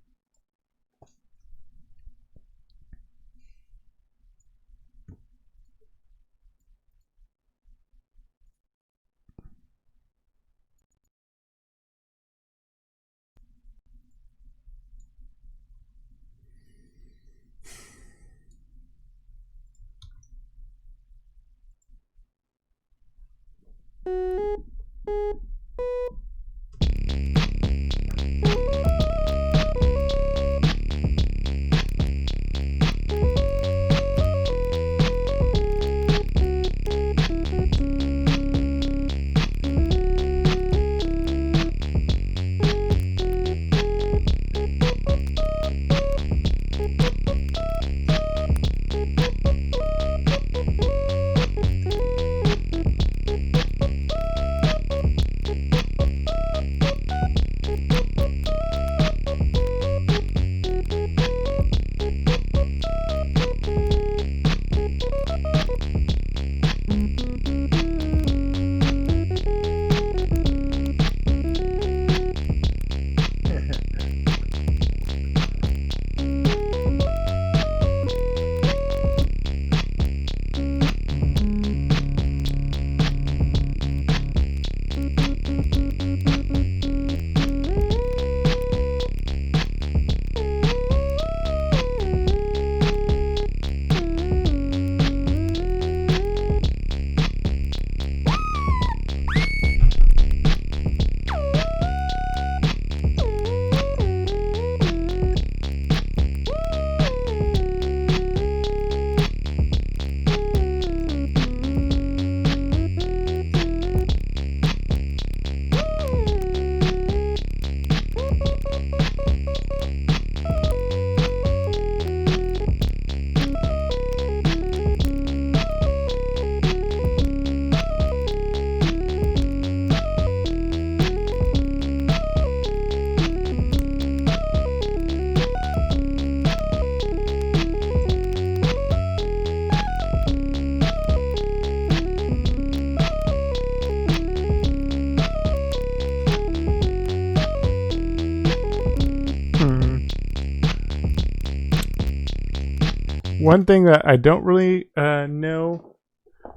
One thing that I don't really know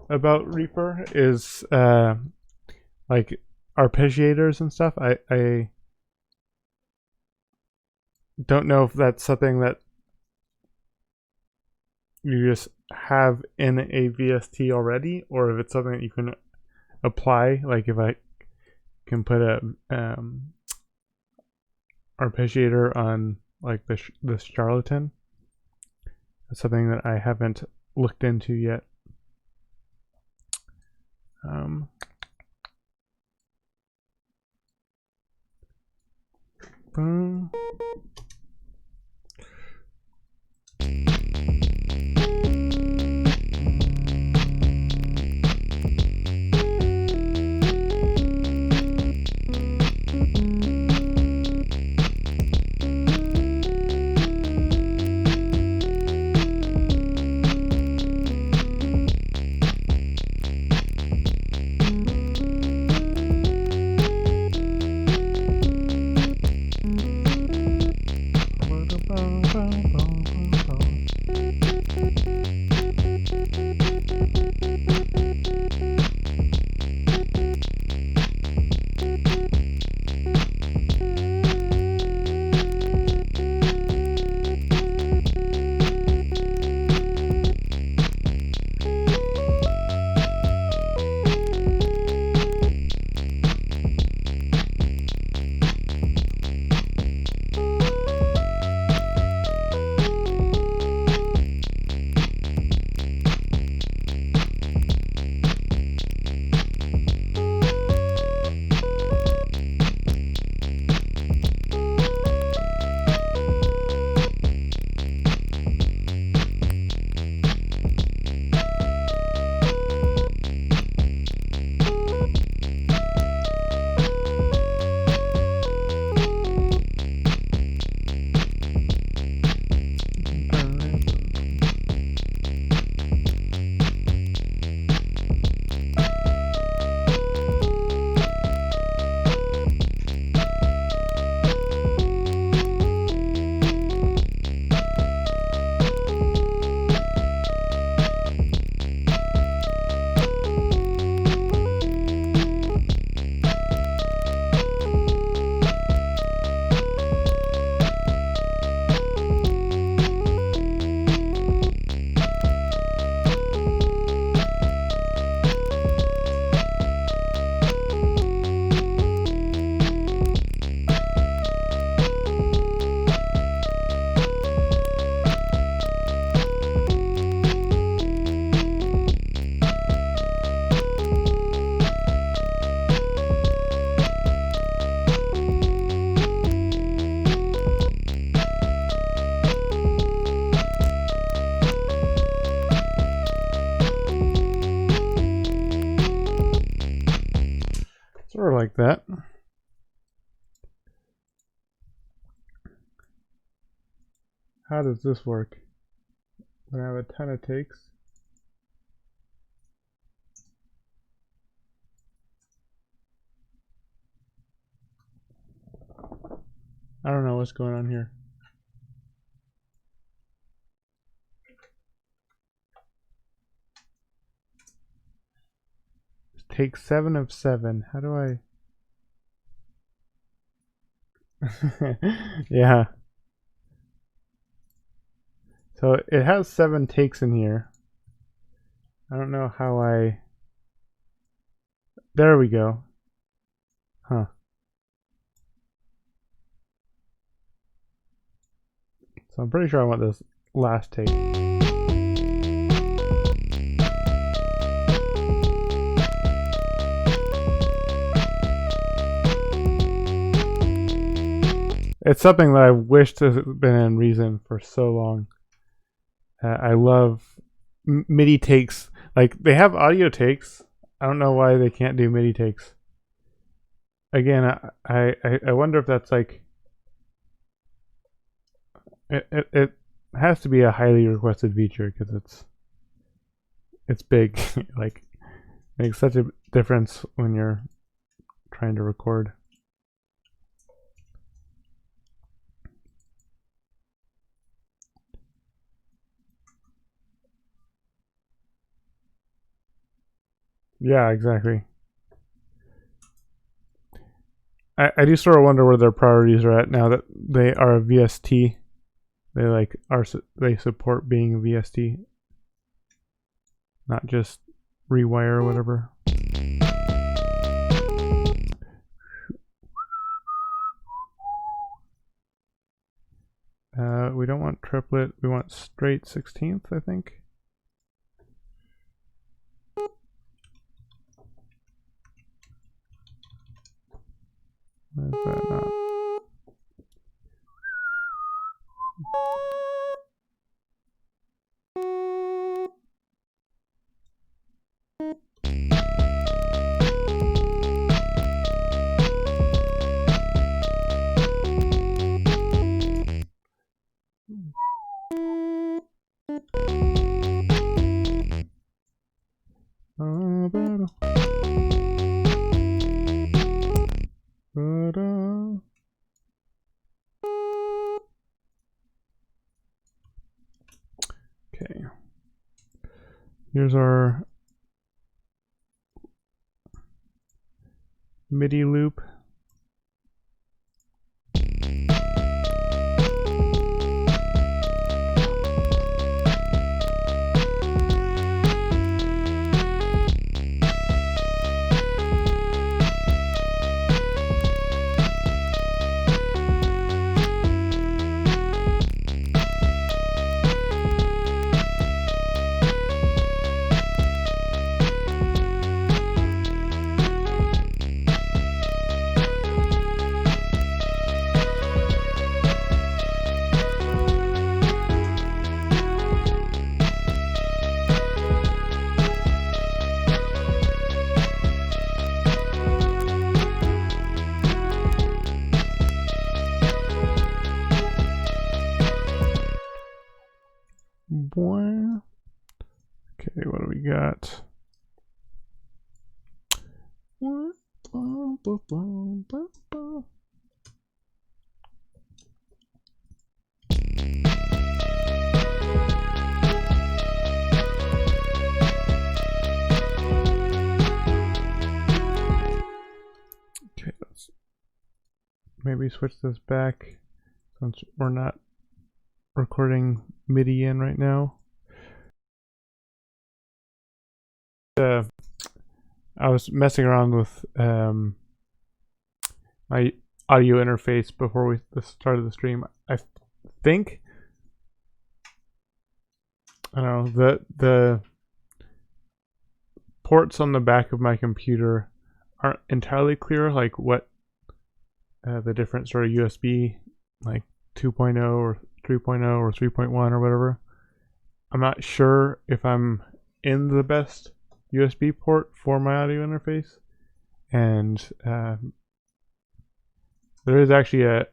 about Reaper is like arpeggiators and stuff. I don't know if that's something that you just have in a VST already, or if it's something that you can apply. Like if I can put a arpeggiator on like this charlatan. That's something that I haven't looked into yet. Boom. like that. How does this work? When I have a ton of takes. I don't know what's going on here. Take 7 of 7. How do I? Yeah. So it has 7 takes in here. I don't know how I... There we go. Huh. So I'm pretty sure I want this last take. It's something that I wish to have been in Reason for so long. I love MIDI takes. Like, they have audio takes. I don't know why they can't do MIDI takes. Again, I wonder if that's like... It has to be a highly requested feature because it's big. Like, it makes such a difference when you're trying to record. Yeah, exactly. I do sort of wonder where their priorities are at now that they are a VST. They support being a VST, not just rewire or whatever. We don't want triplet. We want straight 16th, I think. Why is that not? Okay. Here's our MIDI loop. Okay, what do we got? Okay, let's maybe switch this back since we're not recording MIDI in right now. I was messing around with my audio interface before we started the stream. I think, I don't know, the ports on the back of my computer aren't entirely clear, like what the different sort of USB, like 2.0 or 3.0 or 3.1 or whatever. I'm not sure if I'm in the best USB port for my audio interface, and there is actually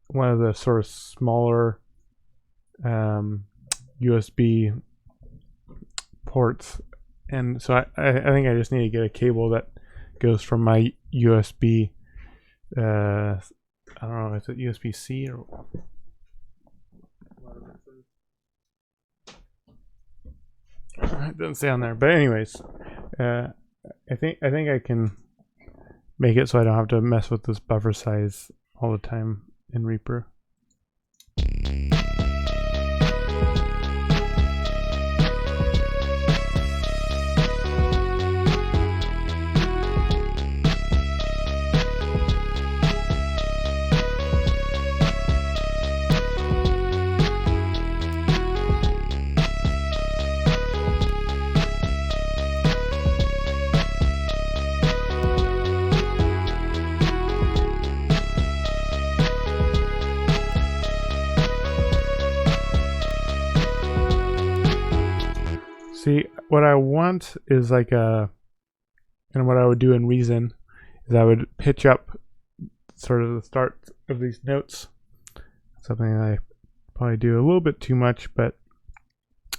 one of the sort of smaller USB ports, and so I think I just need to get a cable that goes from my USB. I don't know, is it USB-C or? It doesn't say on there, but anyways, I think I can make it so I don't have to mess with this buffer size all the time in Reaper. See, what I want is like and what I would do in Reason is I would pitch up sort of the start of these notes. Something I probably do a little bit too much, but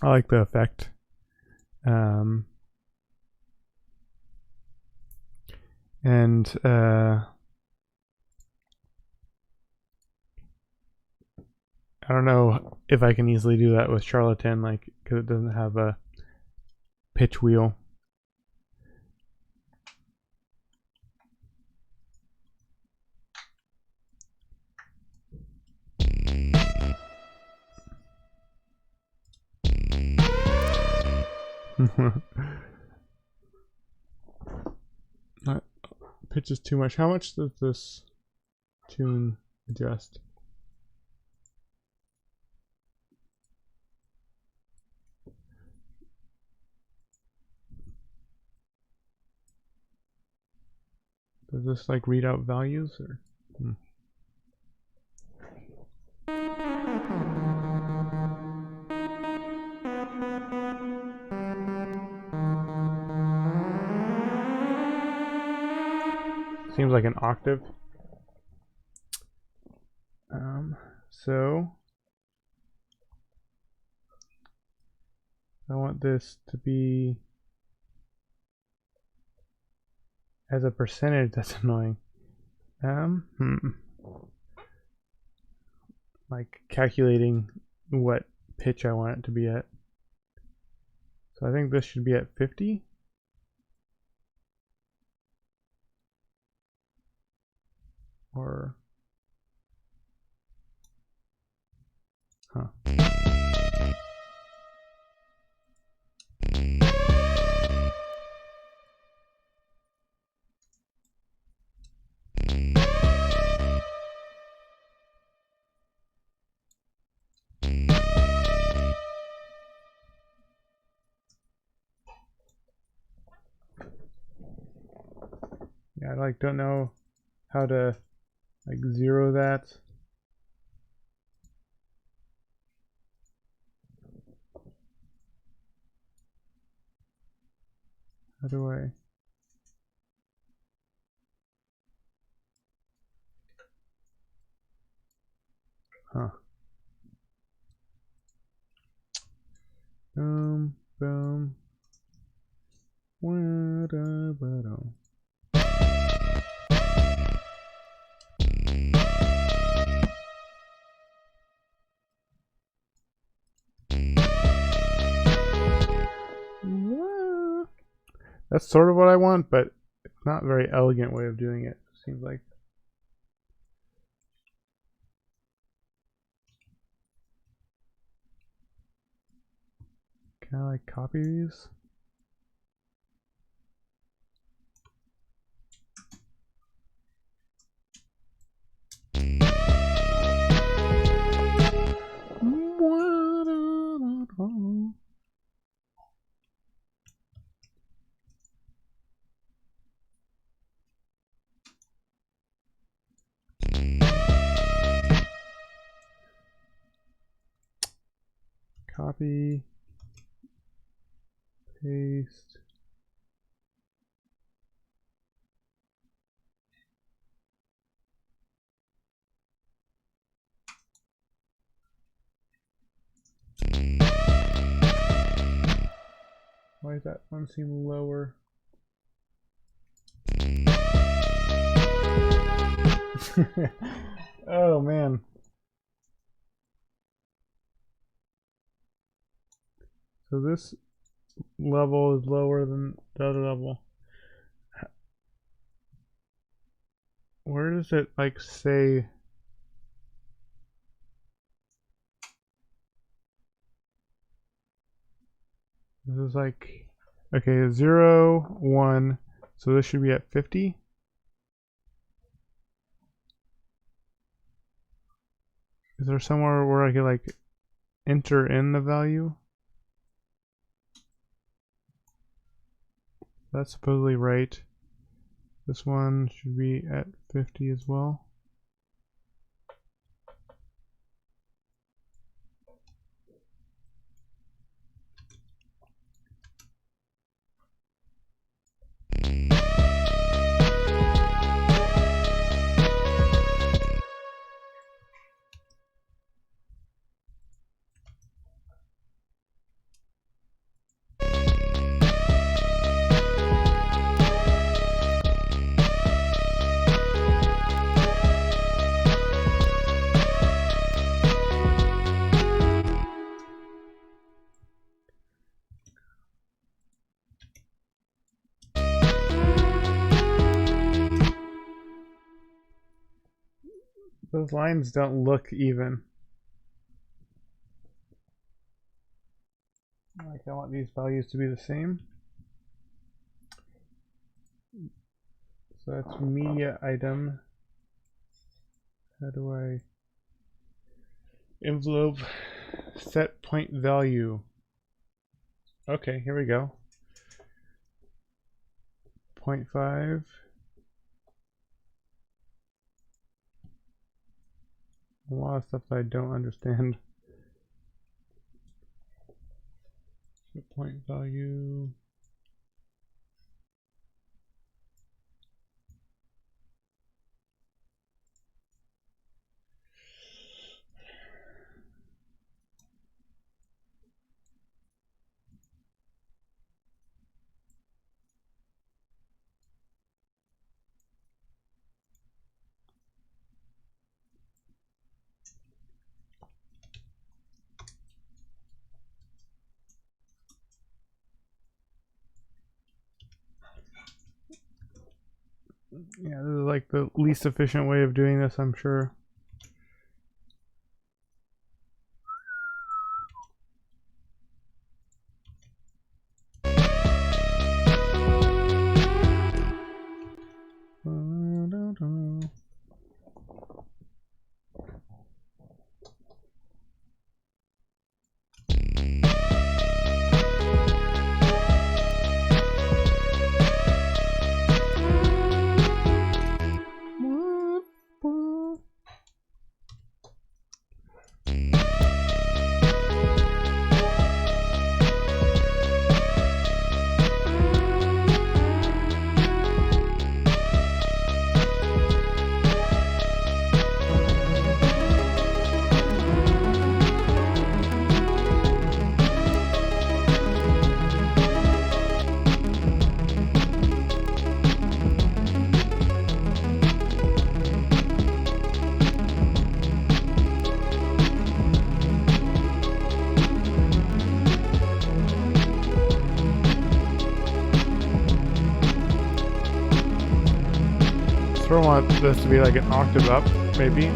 I like the effect. And I don't know if I can easily do that with Charlatan, like, because it doesn't have a pitch wheel. That pitch is too much. How much does this tune adjust? Does this like read out values or? Seems like an octave. So I want this to be as a percentage. That's annoying. Like calculating what pitch I want it to be at. So I think this should be at 50. Or huh. Yeah, I like don't know how to like zero that. How do I? Huh. Boom. That's sort of what I want, but it's not a very elegant way of doing it, seems like. Can I like copy these? Copy, paste. Why does that one seem lower? Oh man. So this level is lower than the other level. Where does it like say? This is like, okay, 0, 1. So this should be at 50. Is there somewhere where I could like enter in the value? That's supposedly right. This one should be at 50 as well. Those lines don't look even. Like I want these values to be the same. So that's media item. How do I envelope set point value? Okay, here we go. 0.5. A lot of stuff that I don't understand. Set point value. Yeah, this is like the least efficient way of doing this, I'm sure. I want this to be like an octave up, maybe.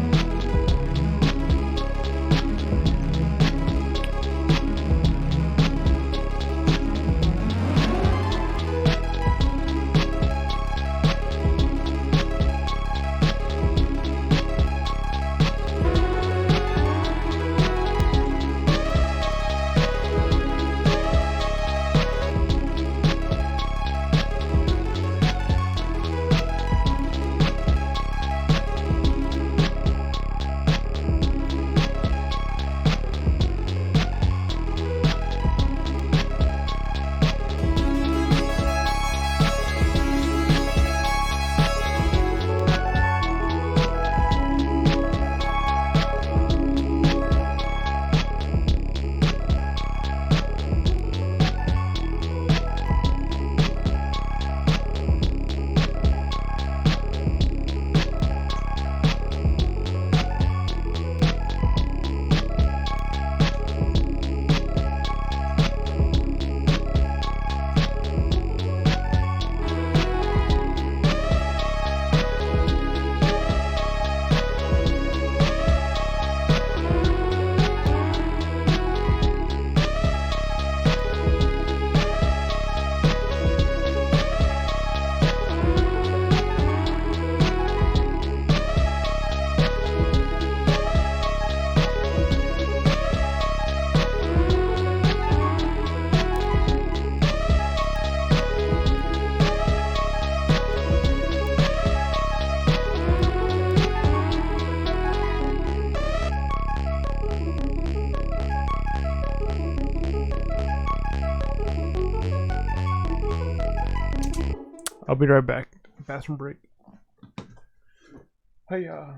be right back. Bathroom break. Hey, yeah.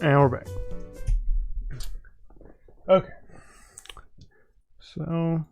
And we're back. Okay. So.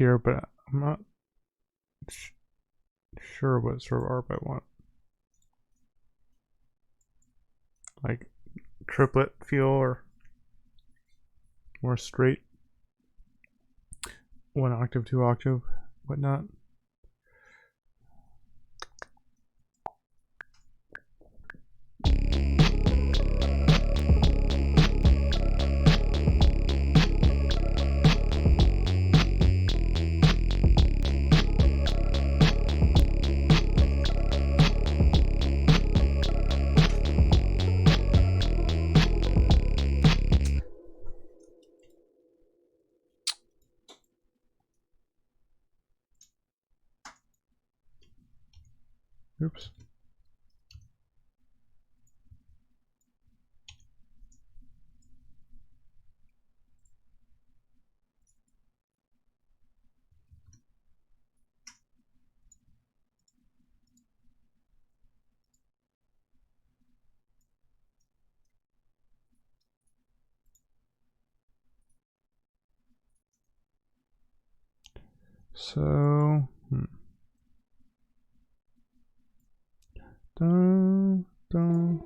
here, but I'm not sure what sort of ARP I want. Like triplet feel or more straight, 1 octave, 2 octave, whatnot. Oops. So, dun, dun.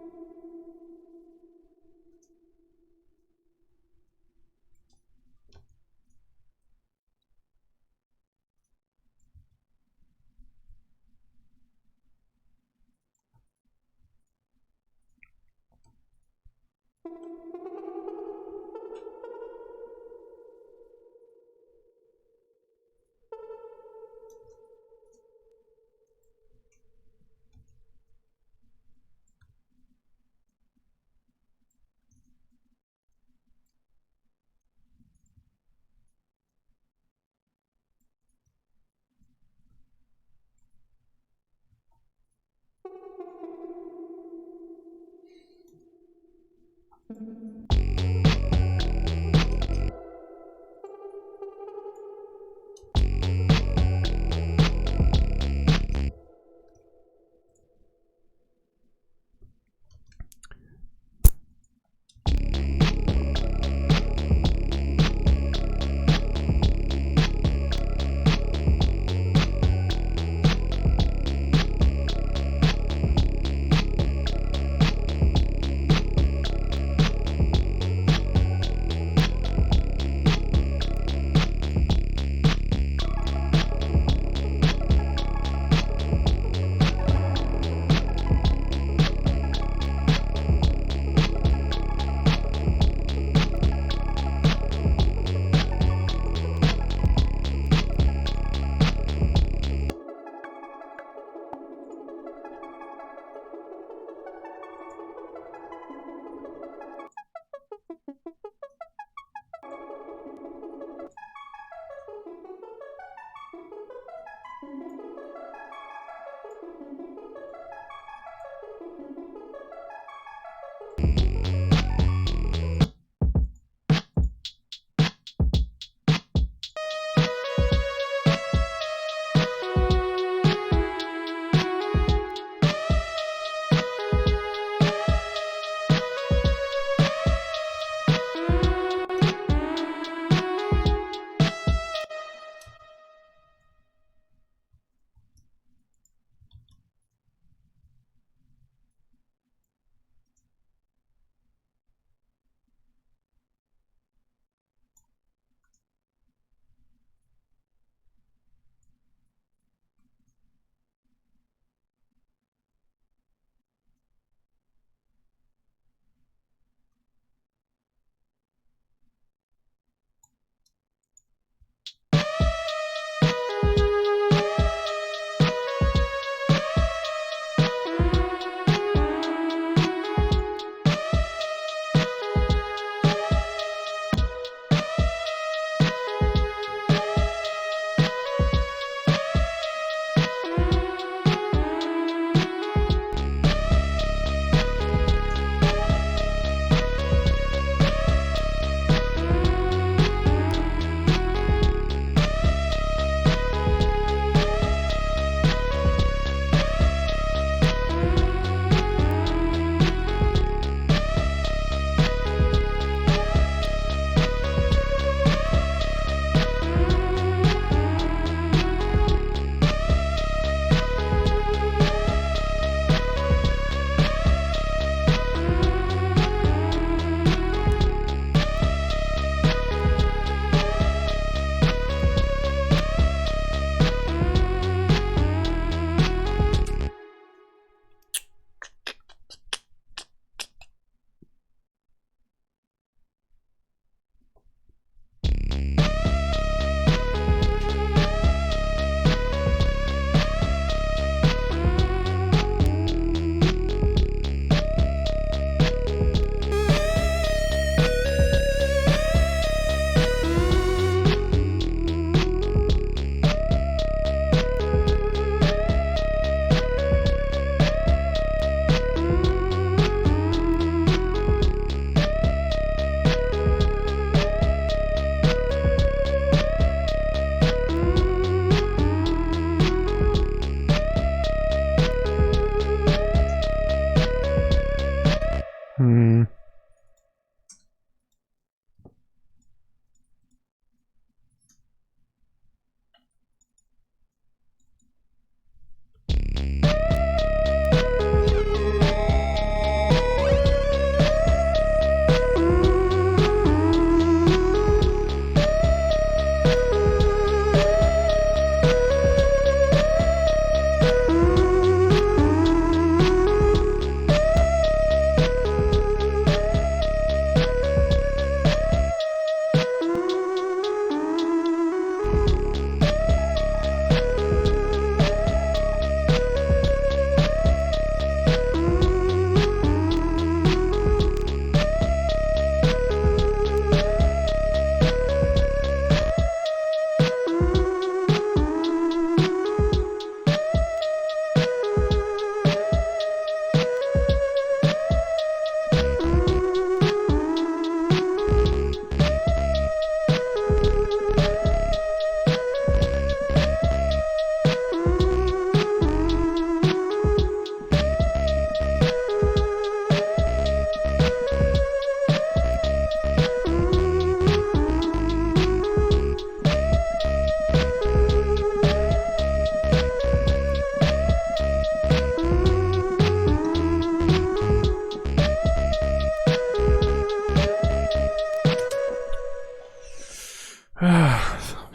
Hmm.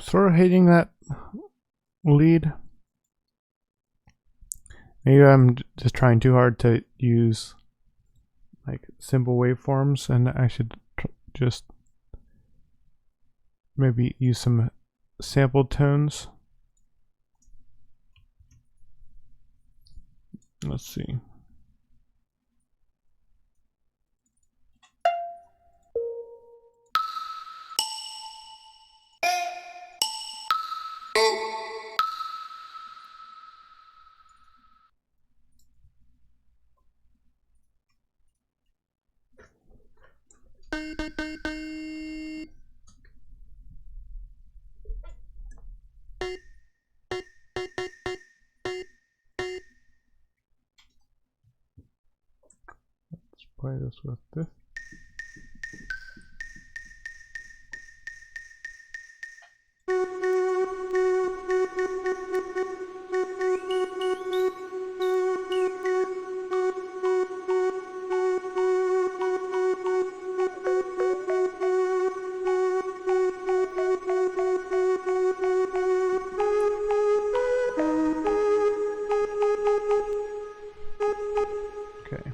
Sort of hating that lead. Maybe I'm just trying too hard to use like simple waveforms, and I should just maybe use some sampled tones. Let's see. Let's play this with this. Okay.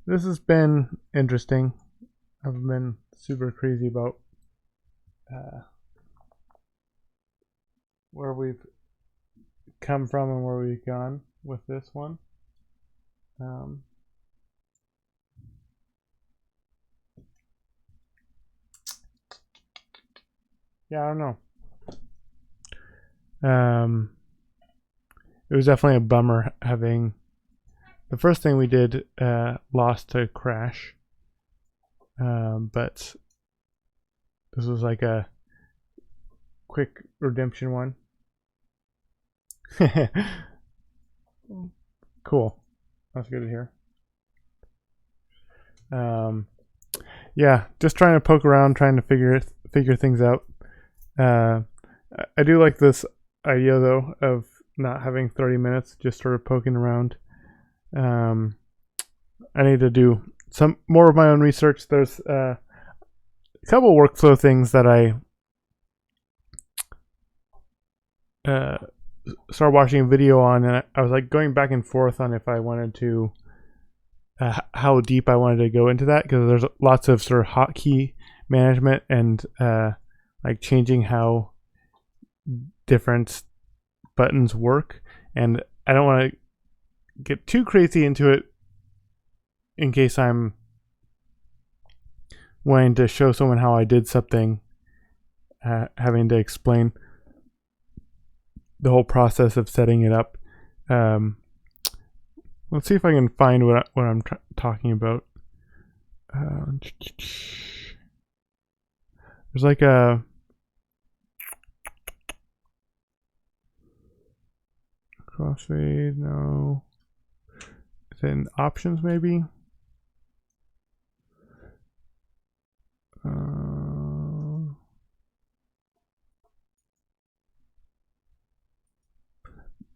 This has been interesting. I've been super crazy about where we've come from and where we've gone with this one. Yeah, I don't know. It was definitely a bummer having the first thing we did lost to crash, but this was like a quick redemption one. Cool, that's good to hear. Yeah, just trying to poke around, trying to figure things out. I do like this idea though of not having 30 minutes, just sort of poking around. I need to do some more of my own research. There's a couple workflow things that I started watching a video on, and I was like going back and forth on if I wanted to, how deep I wanted to go into that, because there's lots of sort of hotkey management and like changing how different buttons work, and I don't want to get too crazy into it in case I'm wanting to show someone how I did something, having to explain the whole process of setting it up. Let's see if I can find what I'm talking about. There's like a crossfade. No, is it in options maybe?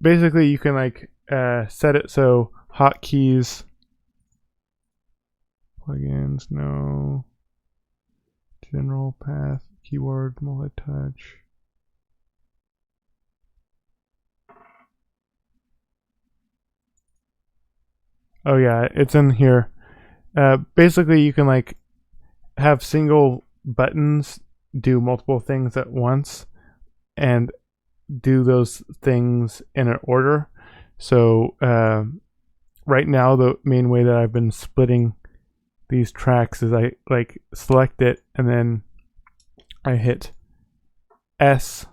Basically, you can like set it so hotkeys, plugins, no, general path, keyword, multi-touch. Oh yeah, it's in here. Basically, you can like have single buttons do multiple things at once and do those things in an order. So right now, the main way that I've been splitting these tracks is I like select it and then I hit S,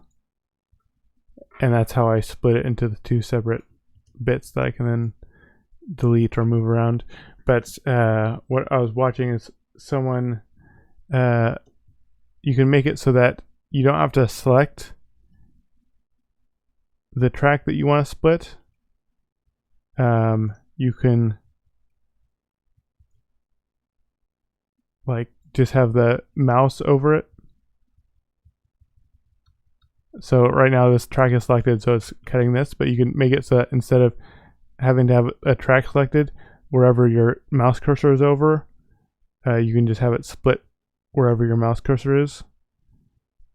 and that's how I split it into the two separate bits that I can then delete or move around. But what I was watching is someone, you can make it so that you don't have to select the track that you want to split. You can like just have the mouse over it. So right now this track is selected, so it's cutting this, but you can make it so that instead of having to have a track selected wherever your mouse cursor is over, you can just have it split wherever your mouse cursor is,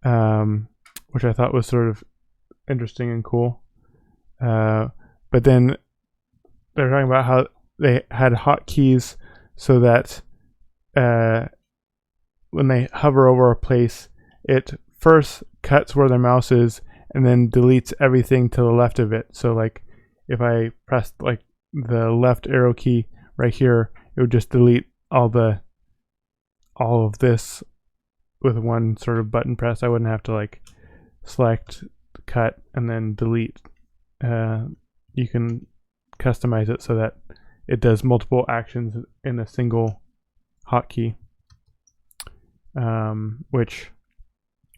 which I thought was sort of interesting and cool. But then they're talking about how they had hotkeys so that when they hover over a place, it first cuts where their mouse is and then deletes everything to the left of it. So like if I pressed like the left arrow key right here, it would just delete all of this with one sort of button press. I wouldn't have to like select, cut, and then delete. You can customize it so that it does multiple actions in a single hotkey, which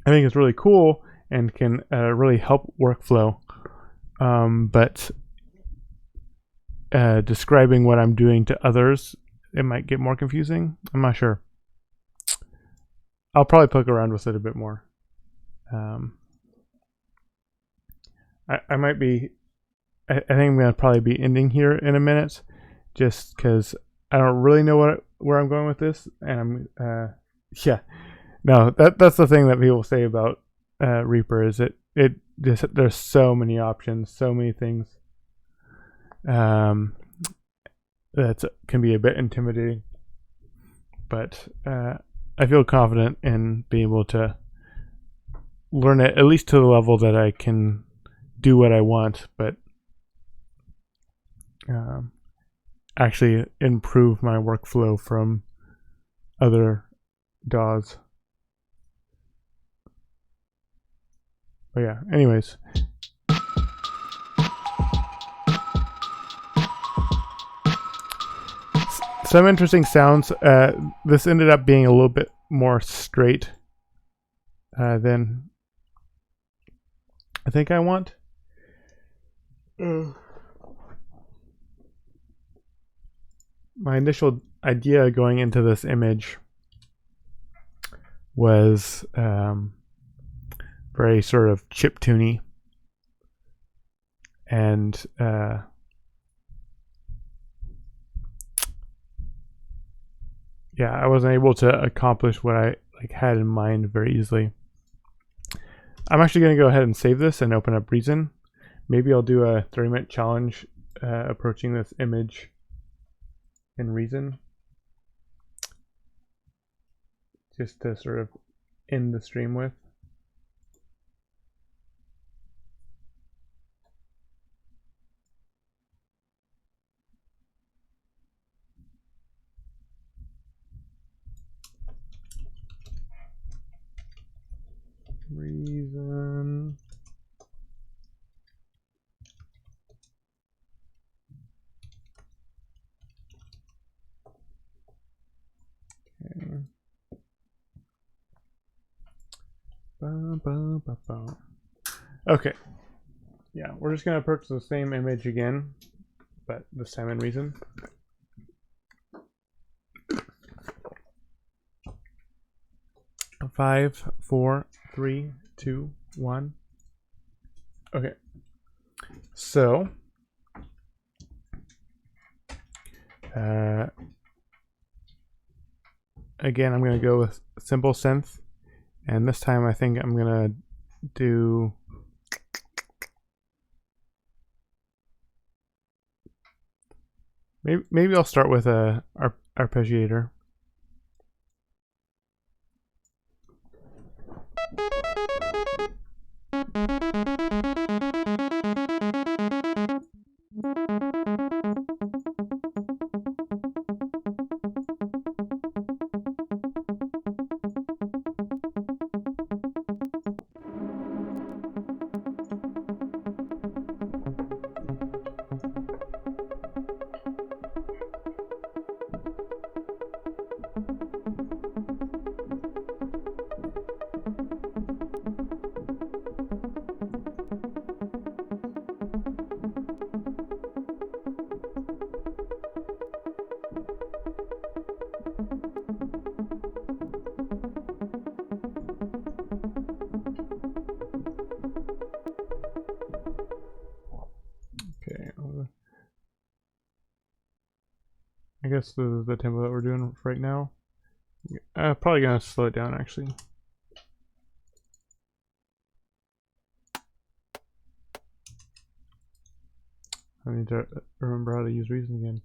I think is really cool and can really help workflow. But describing what I'm doing to others, it might get more confusing. I'm not sure. I'll probably poke around with it a bit more. I might be. I think I'm gonna probably be ending here in a minute, just because I don't really know where I'm going with this, and I'm yeah. No, that's the thing that people say about Reaper is it just there's so many options, so many things. That can be a bit intimidating, but I feel confident in being able to learn it at least to the level that I can do what I want, but actually improve my workflow from other DAWs. But yeah, anyways. Some interesting sounds. This ended up being a little bit more straight than I think I want. My initial idea going into this image was very sort of chiptune-y, and yeah, I wasn't able to accomplish what I had in mind very easily. I'm actually going to go ahead and save this and open up Reason. Maybe I'll do a 30-minute challenge approaching this image in Reason, just to sort of end the stream with. Reason. Okay. Okay. Yeah, we're just gonna approach the same image again, but this time in Reason. Five, four, three, two, one. Okay. So again, I'm gonna go with simple synth, and this time I think I'm gonna do maybe I'll start with a arpeggiator. Okay. I guess this is the tempo that we're doing right now. Probably gonna slow it down actually. I need to remember how to use Reason again.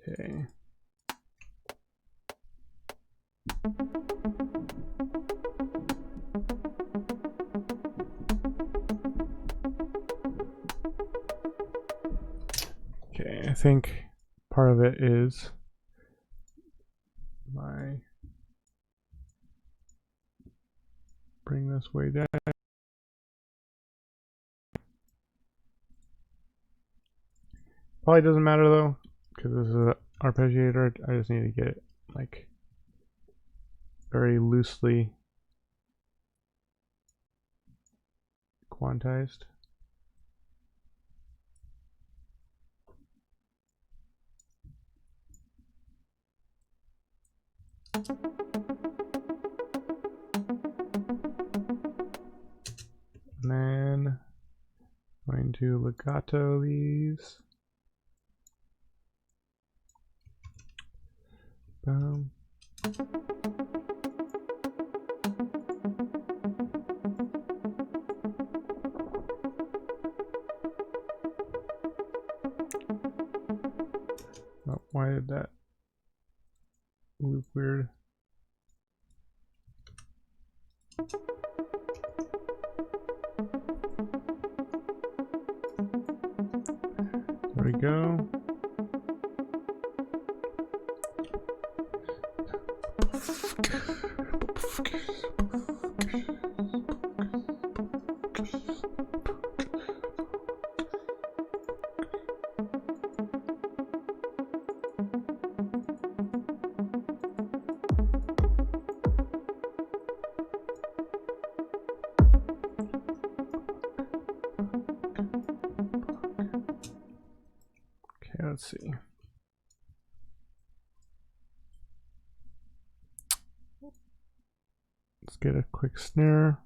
Okay. Okay, I think part of it is my bring this way down. Probably doesn't matter though, because this is an arpeggiator. I just need to get it like very loosely quantized. Going to legato these. Boom. Oh, why did that loop weird? There we go. Okay, let's see. Let's get a quick snare.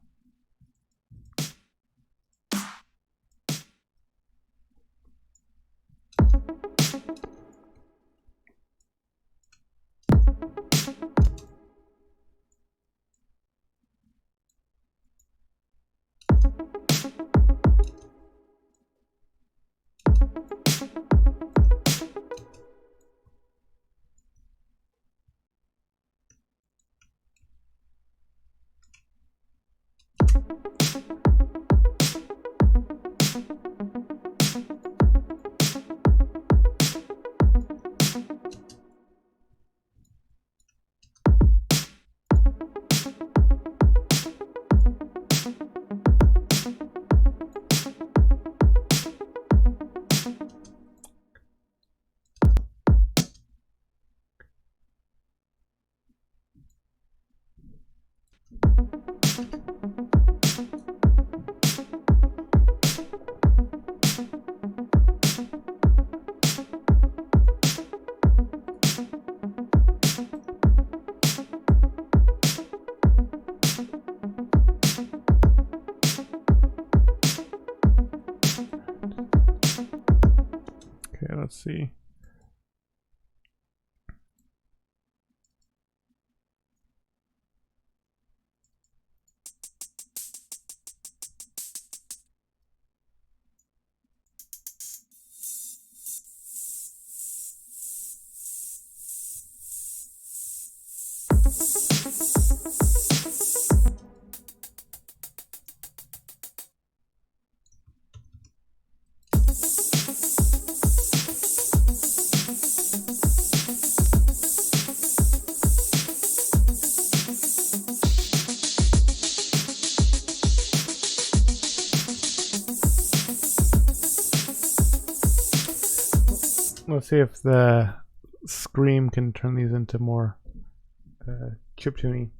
Okay, let's see. Let's see if the scream can turn these into more chiptune-y.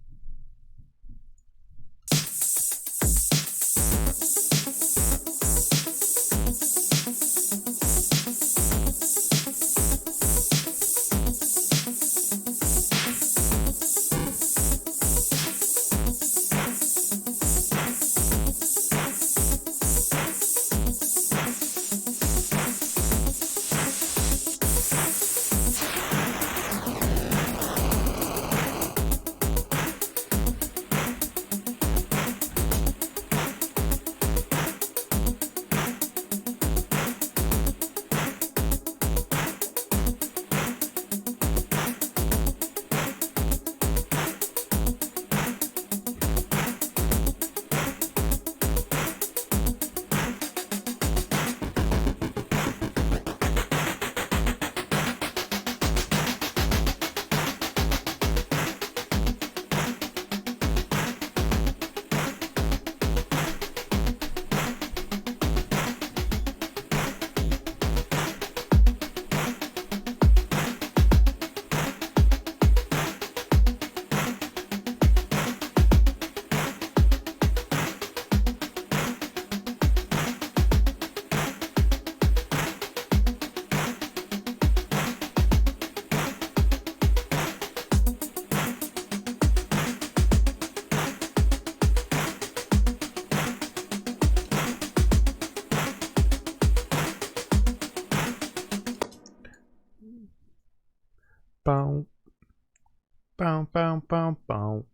Bow, bow, bow, bow.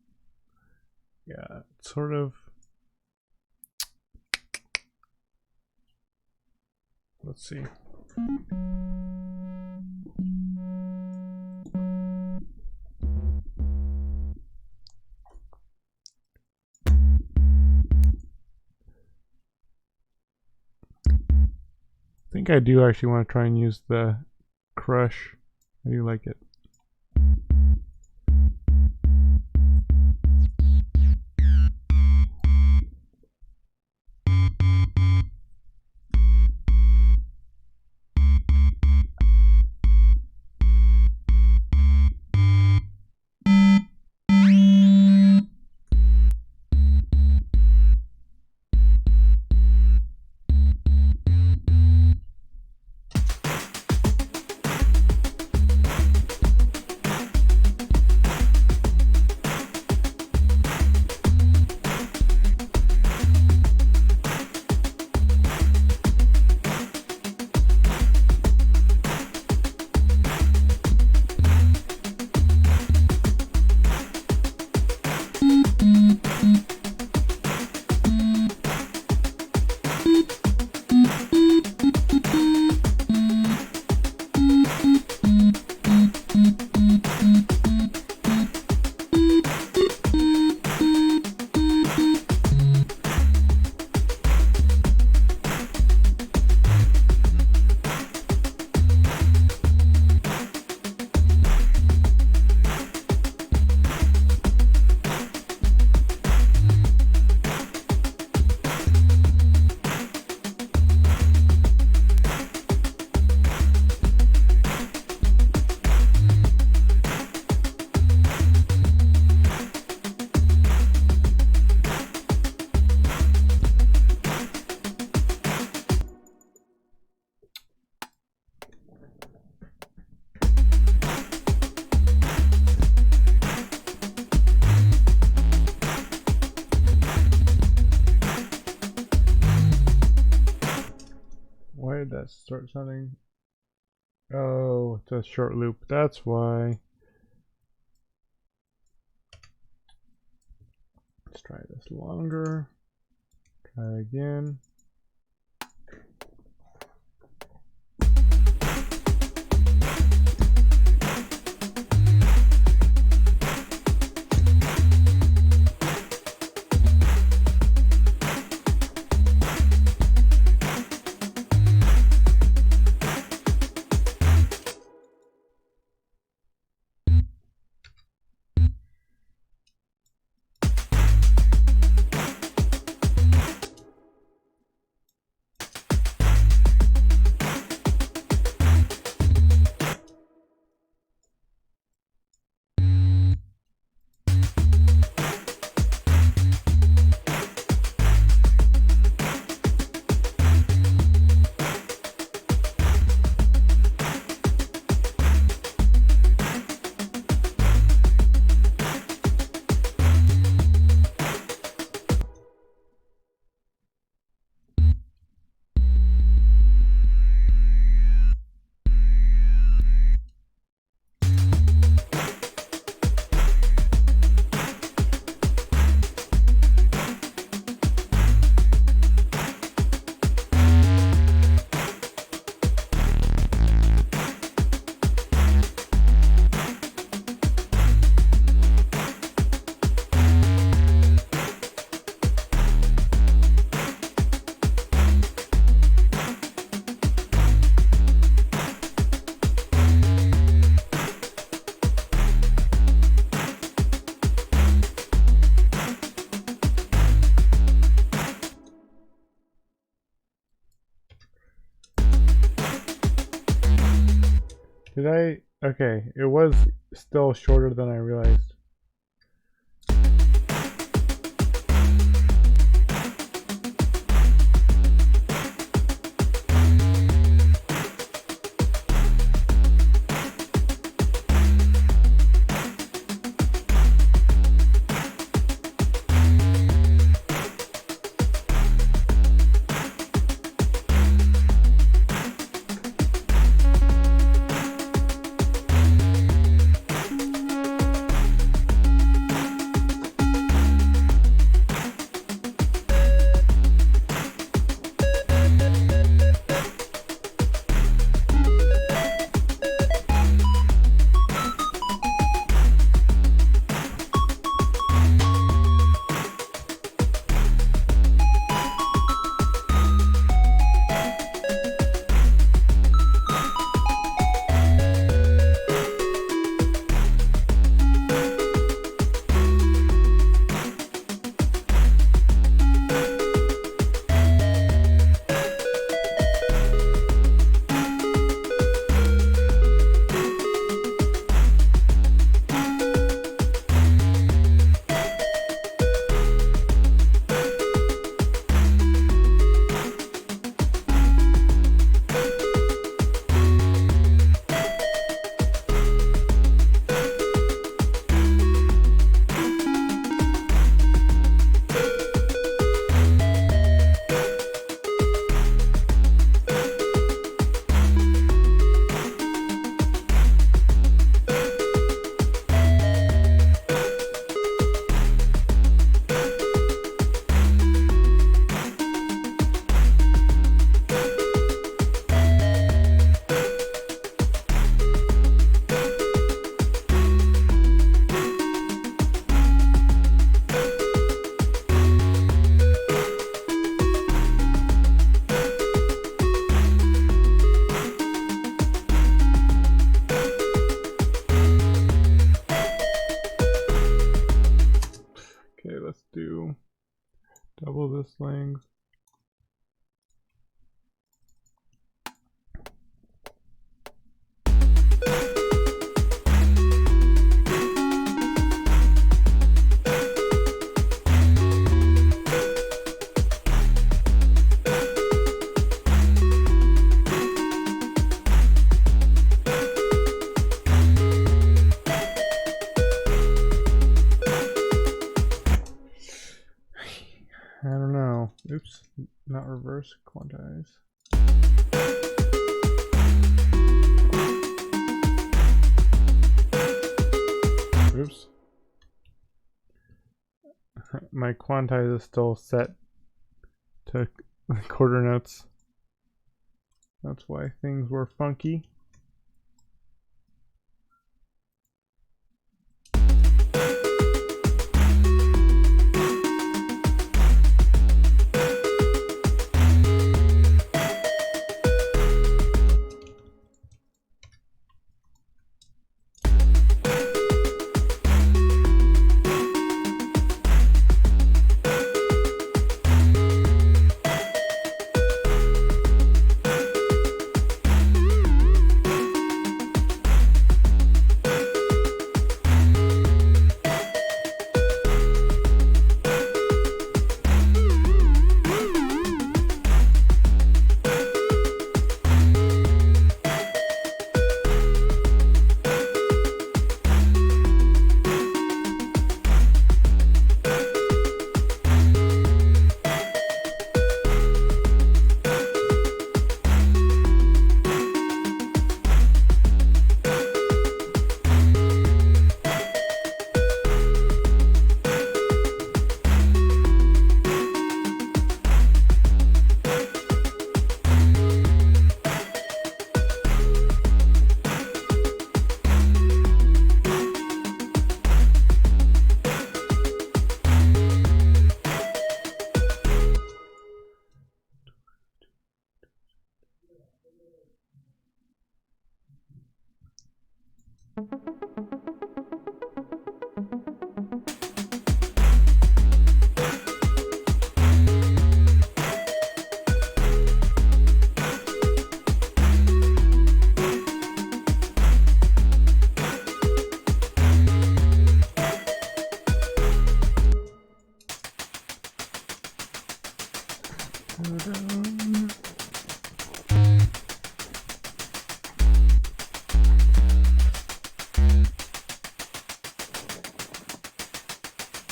Yeah, sort of. Let's see. I think I do actually want to try and use the crush. I do like it. Why did that start sounding? Oh, it's a short loop. That's why. Let's try this longer. Try again. Did I? Okay, it was still shorter than I realized. slings. I don't know. Oops, not reverse, quantize. Oops. My quantize is still set to quarter notes. That's why things were funky.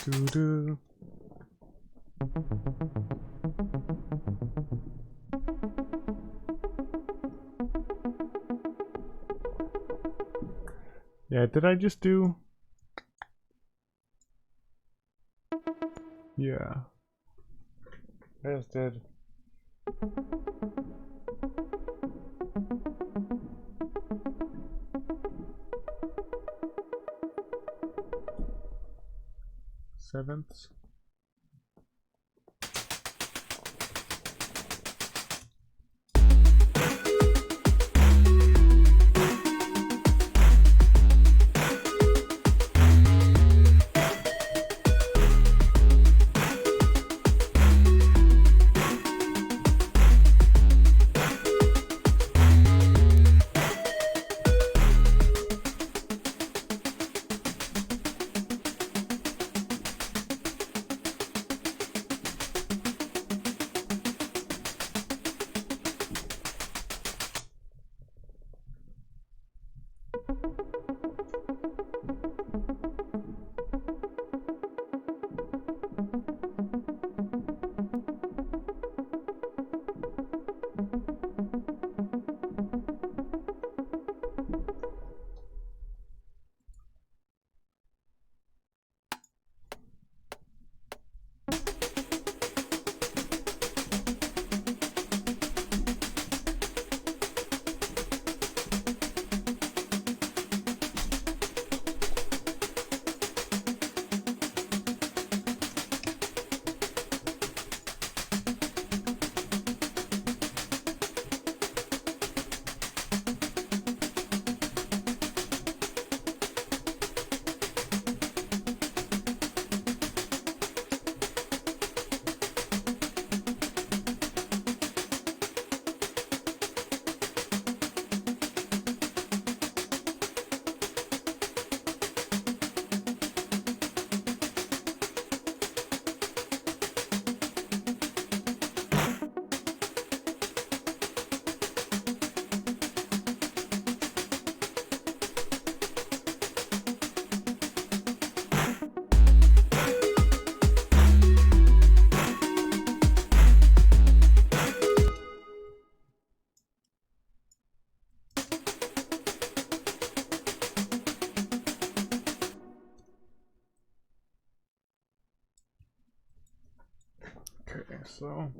Doo-doo. Yeah, did I just do? Yeah. I just did. Sevenths. so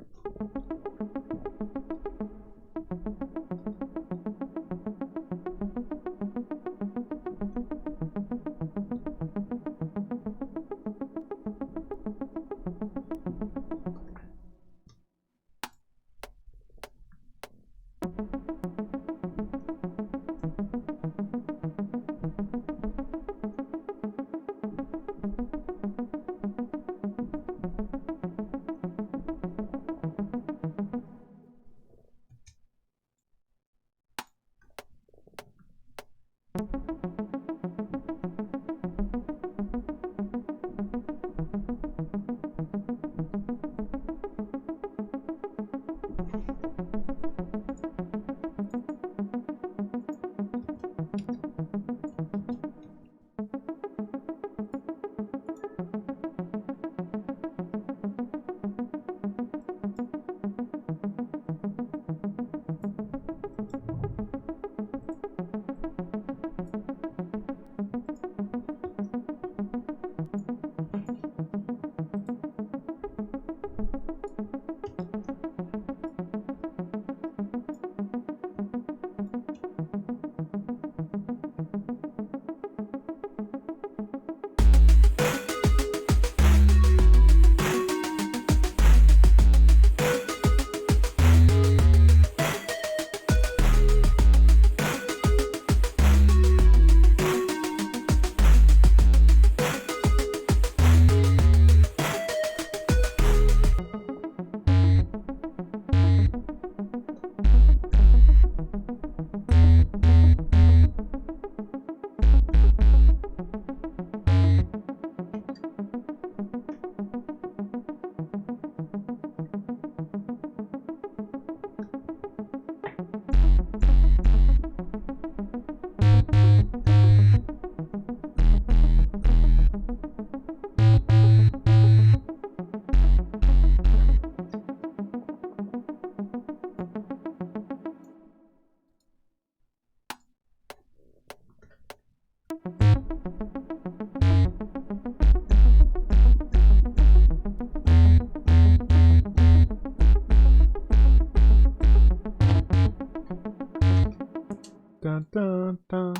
dun dun dun.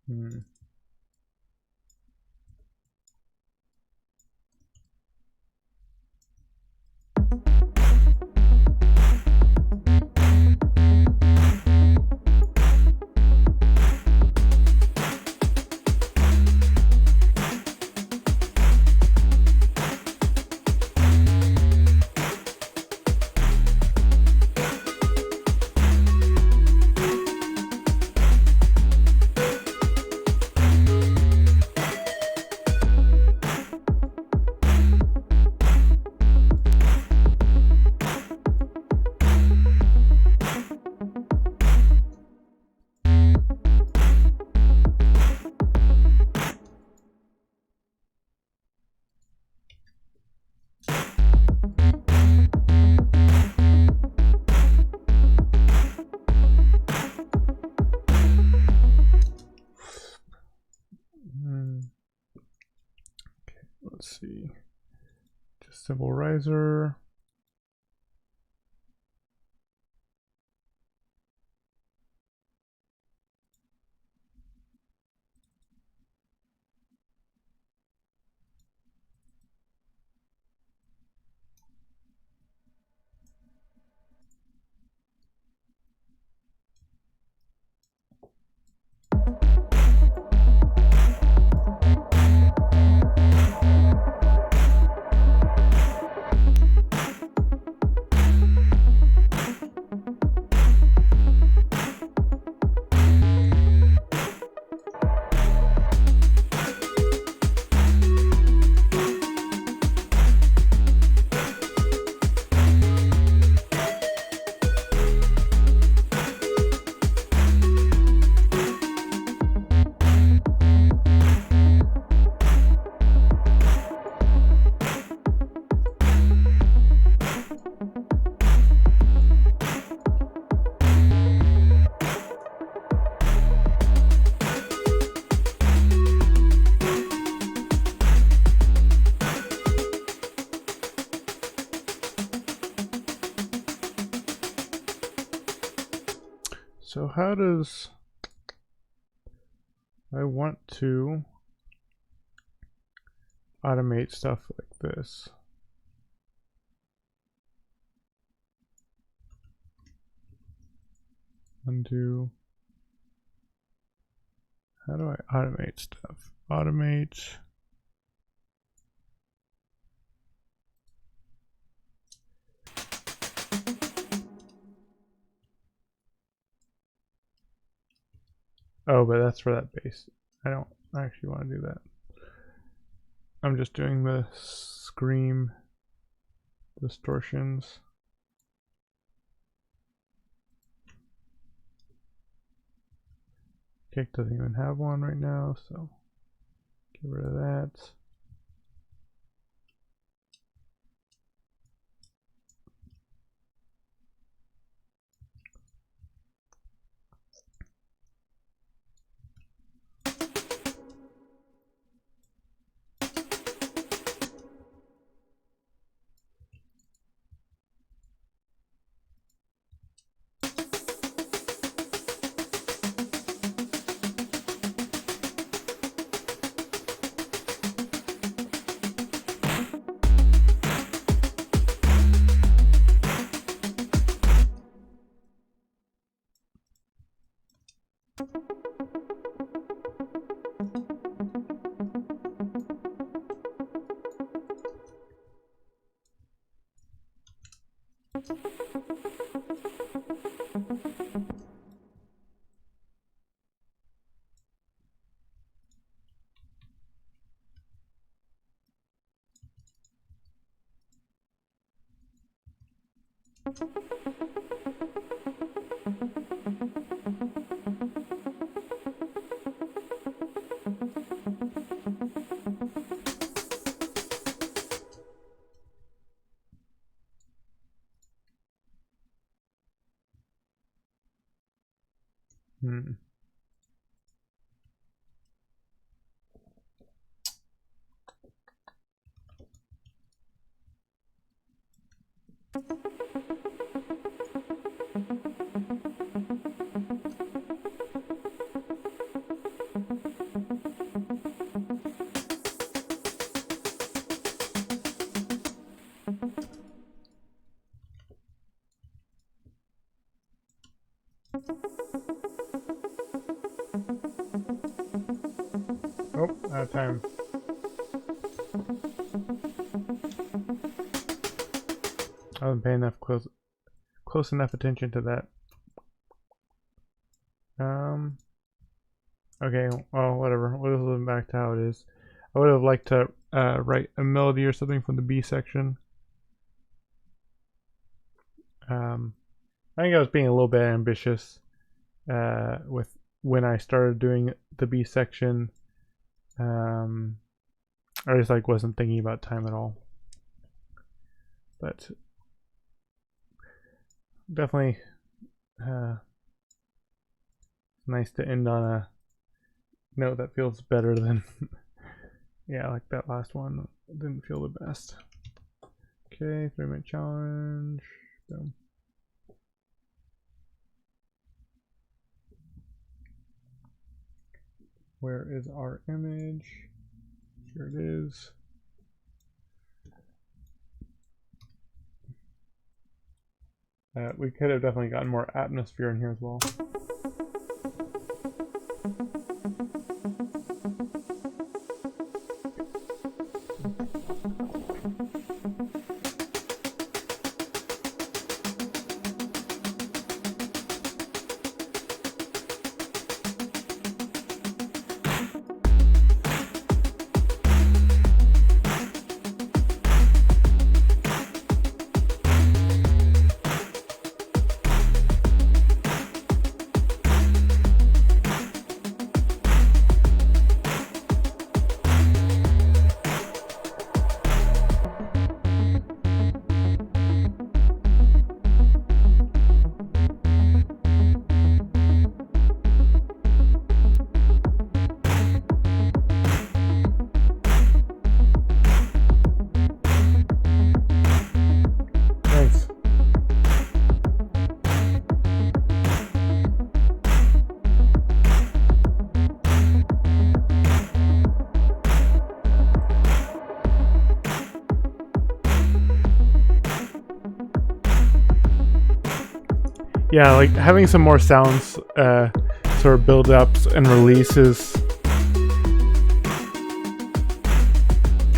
Hmm. see. Just simple riser. So how does I want to automate stuff like this? Undo. How do I automate stuff? Automate. Oh, but that's for that base. I don't actually want to do that. I'm just doing the scream distortions. Kick doesn't even have one right now, so get rid of that. Oh, out of time. I wasn't paying enough close enough attention to that. Okay, well, whatever. We'll go back to how it is. I would have liked to write a melody or something from the B section. I think I was being a little bit ambitious with when I started doing the B section. I just like wasn't thinking about time at all. But definitely nice to end on a note that feels better than Yeah, like that last one didn't feel the best. Okay, 3-minute challenge. Boom. Where is our image? Here it is. We could have definitely gotten more atmosphere in here as well. Nice. Yeah, like having some more sounds, sort of build ups and releases,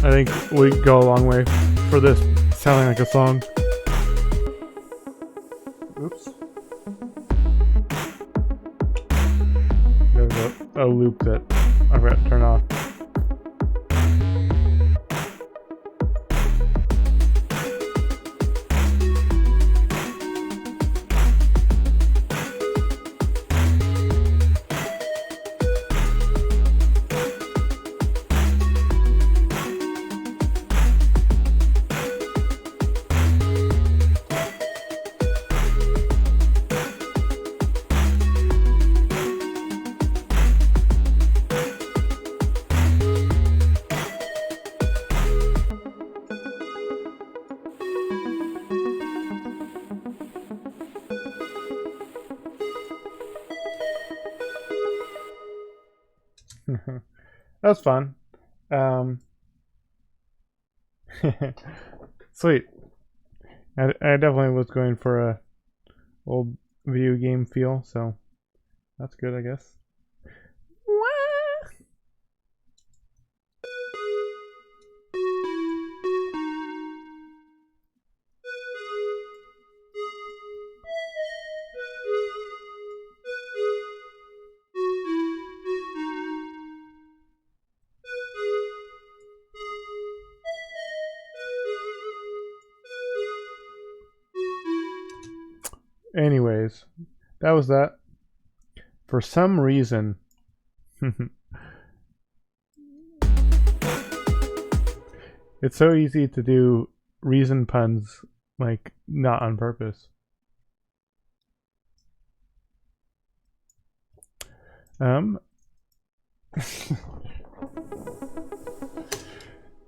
I think would go a long way for this sounding like a song. Oops. There's a loop that I forgot to turn off. That's fun. Sweet. I definitely was going for a old video game feel, so that's good, I guess. Anyways, that was that. For some reason, it's so easy to do reason puns, like, not on purpose.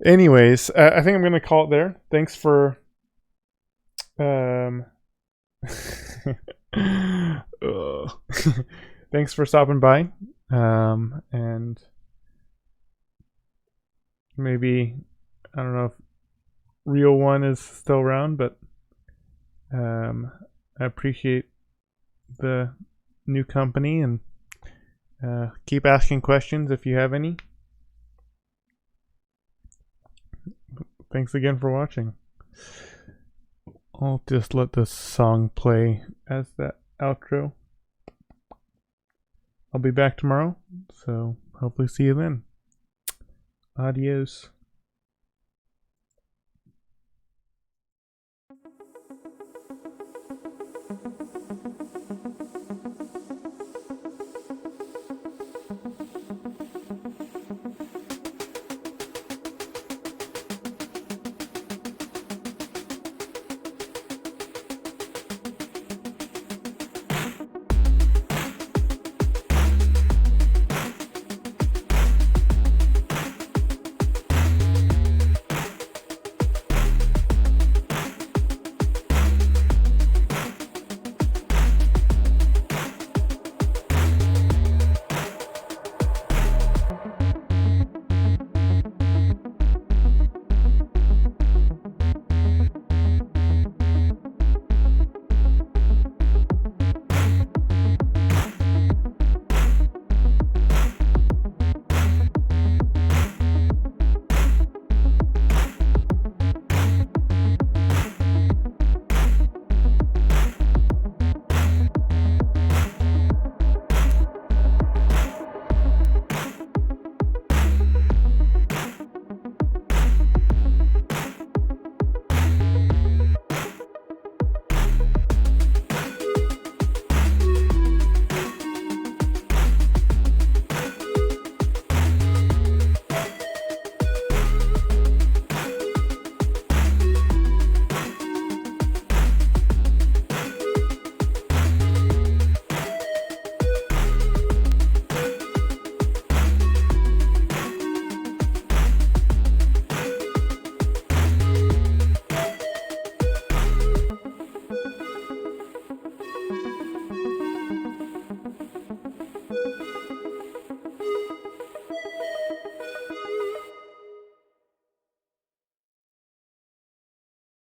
Anyways, I think I'm gonna call it there. Thanks for thanks for stopping by, and maybe, I don't know if Real One is still around, but I appreciate the new company, and keep asking questions if you have any. Thanks again for watching. I'll just let this song play as that outro. I'll be back tomorrow, so hopefully see you then. Adios.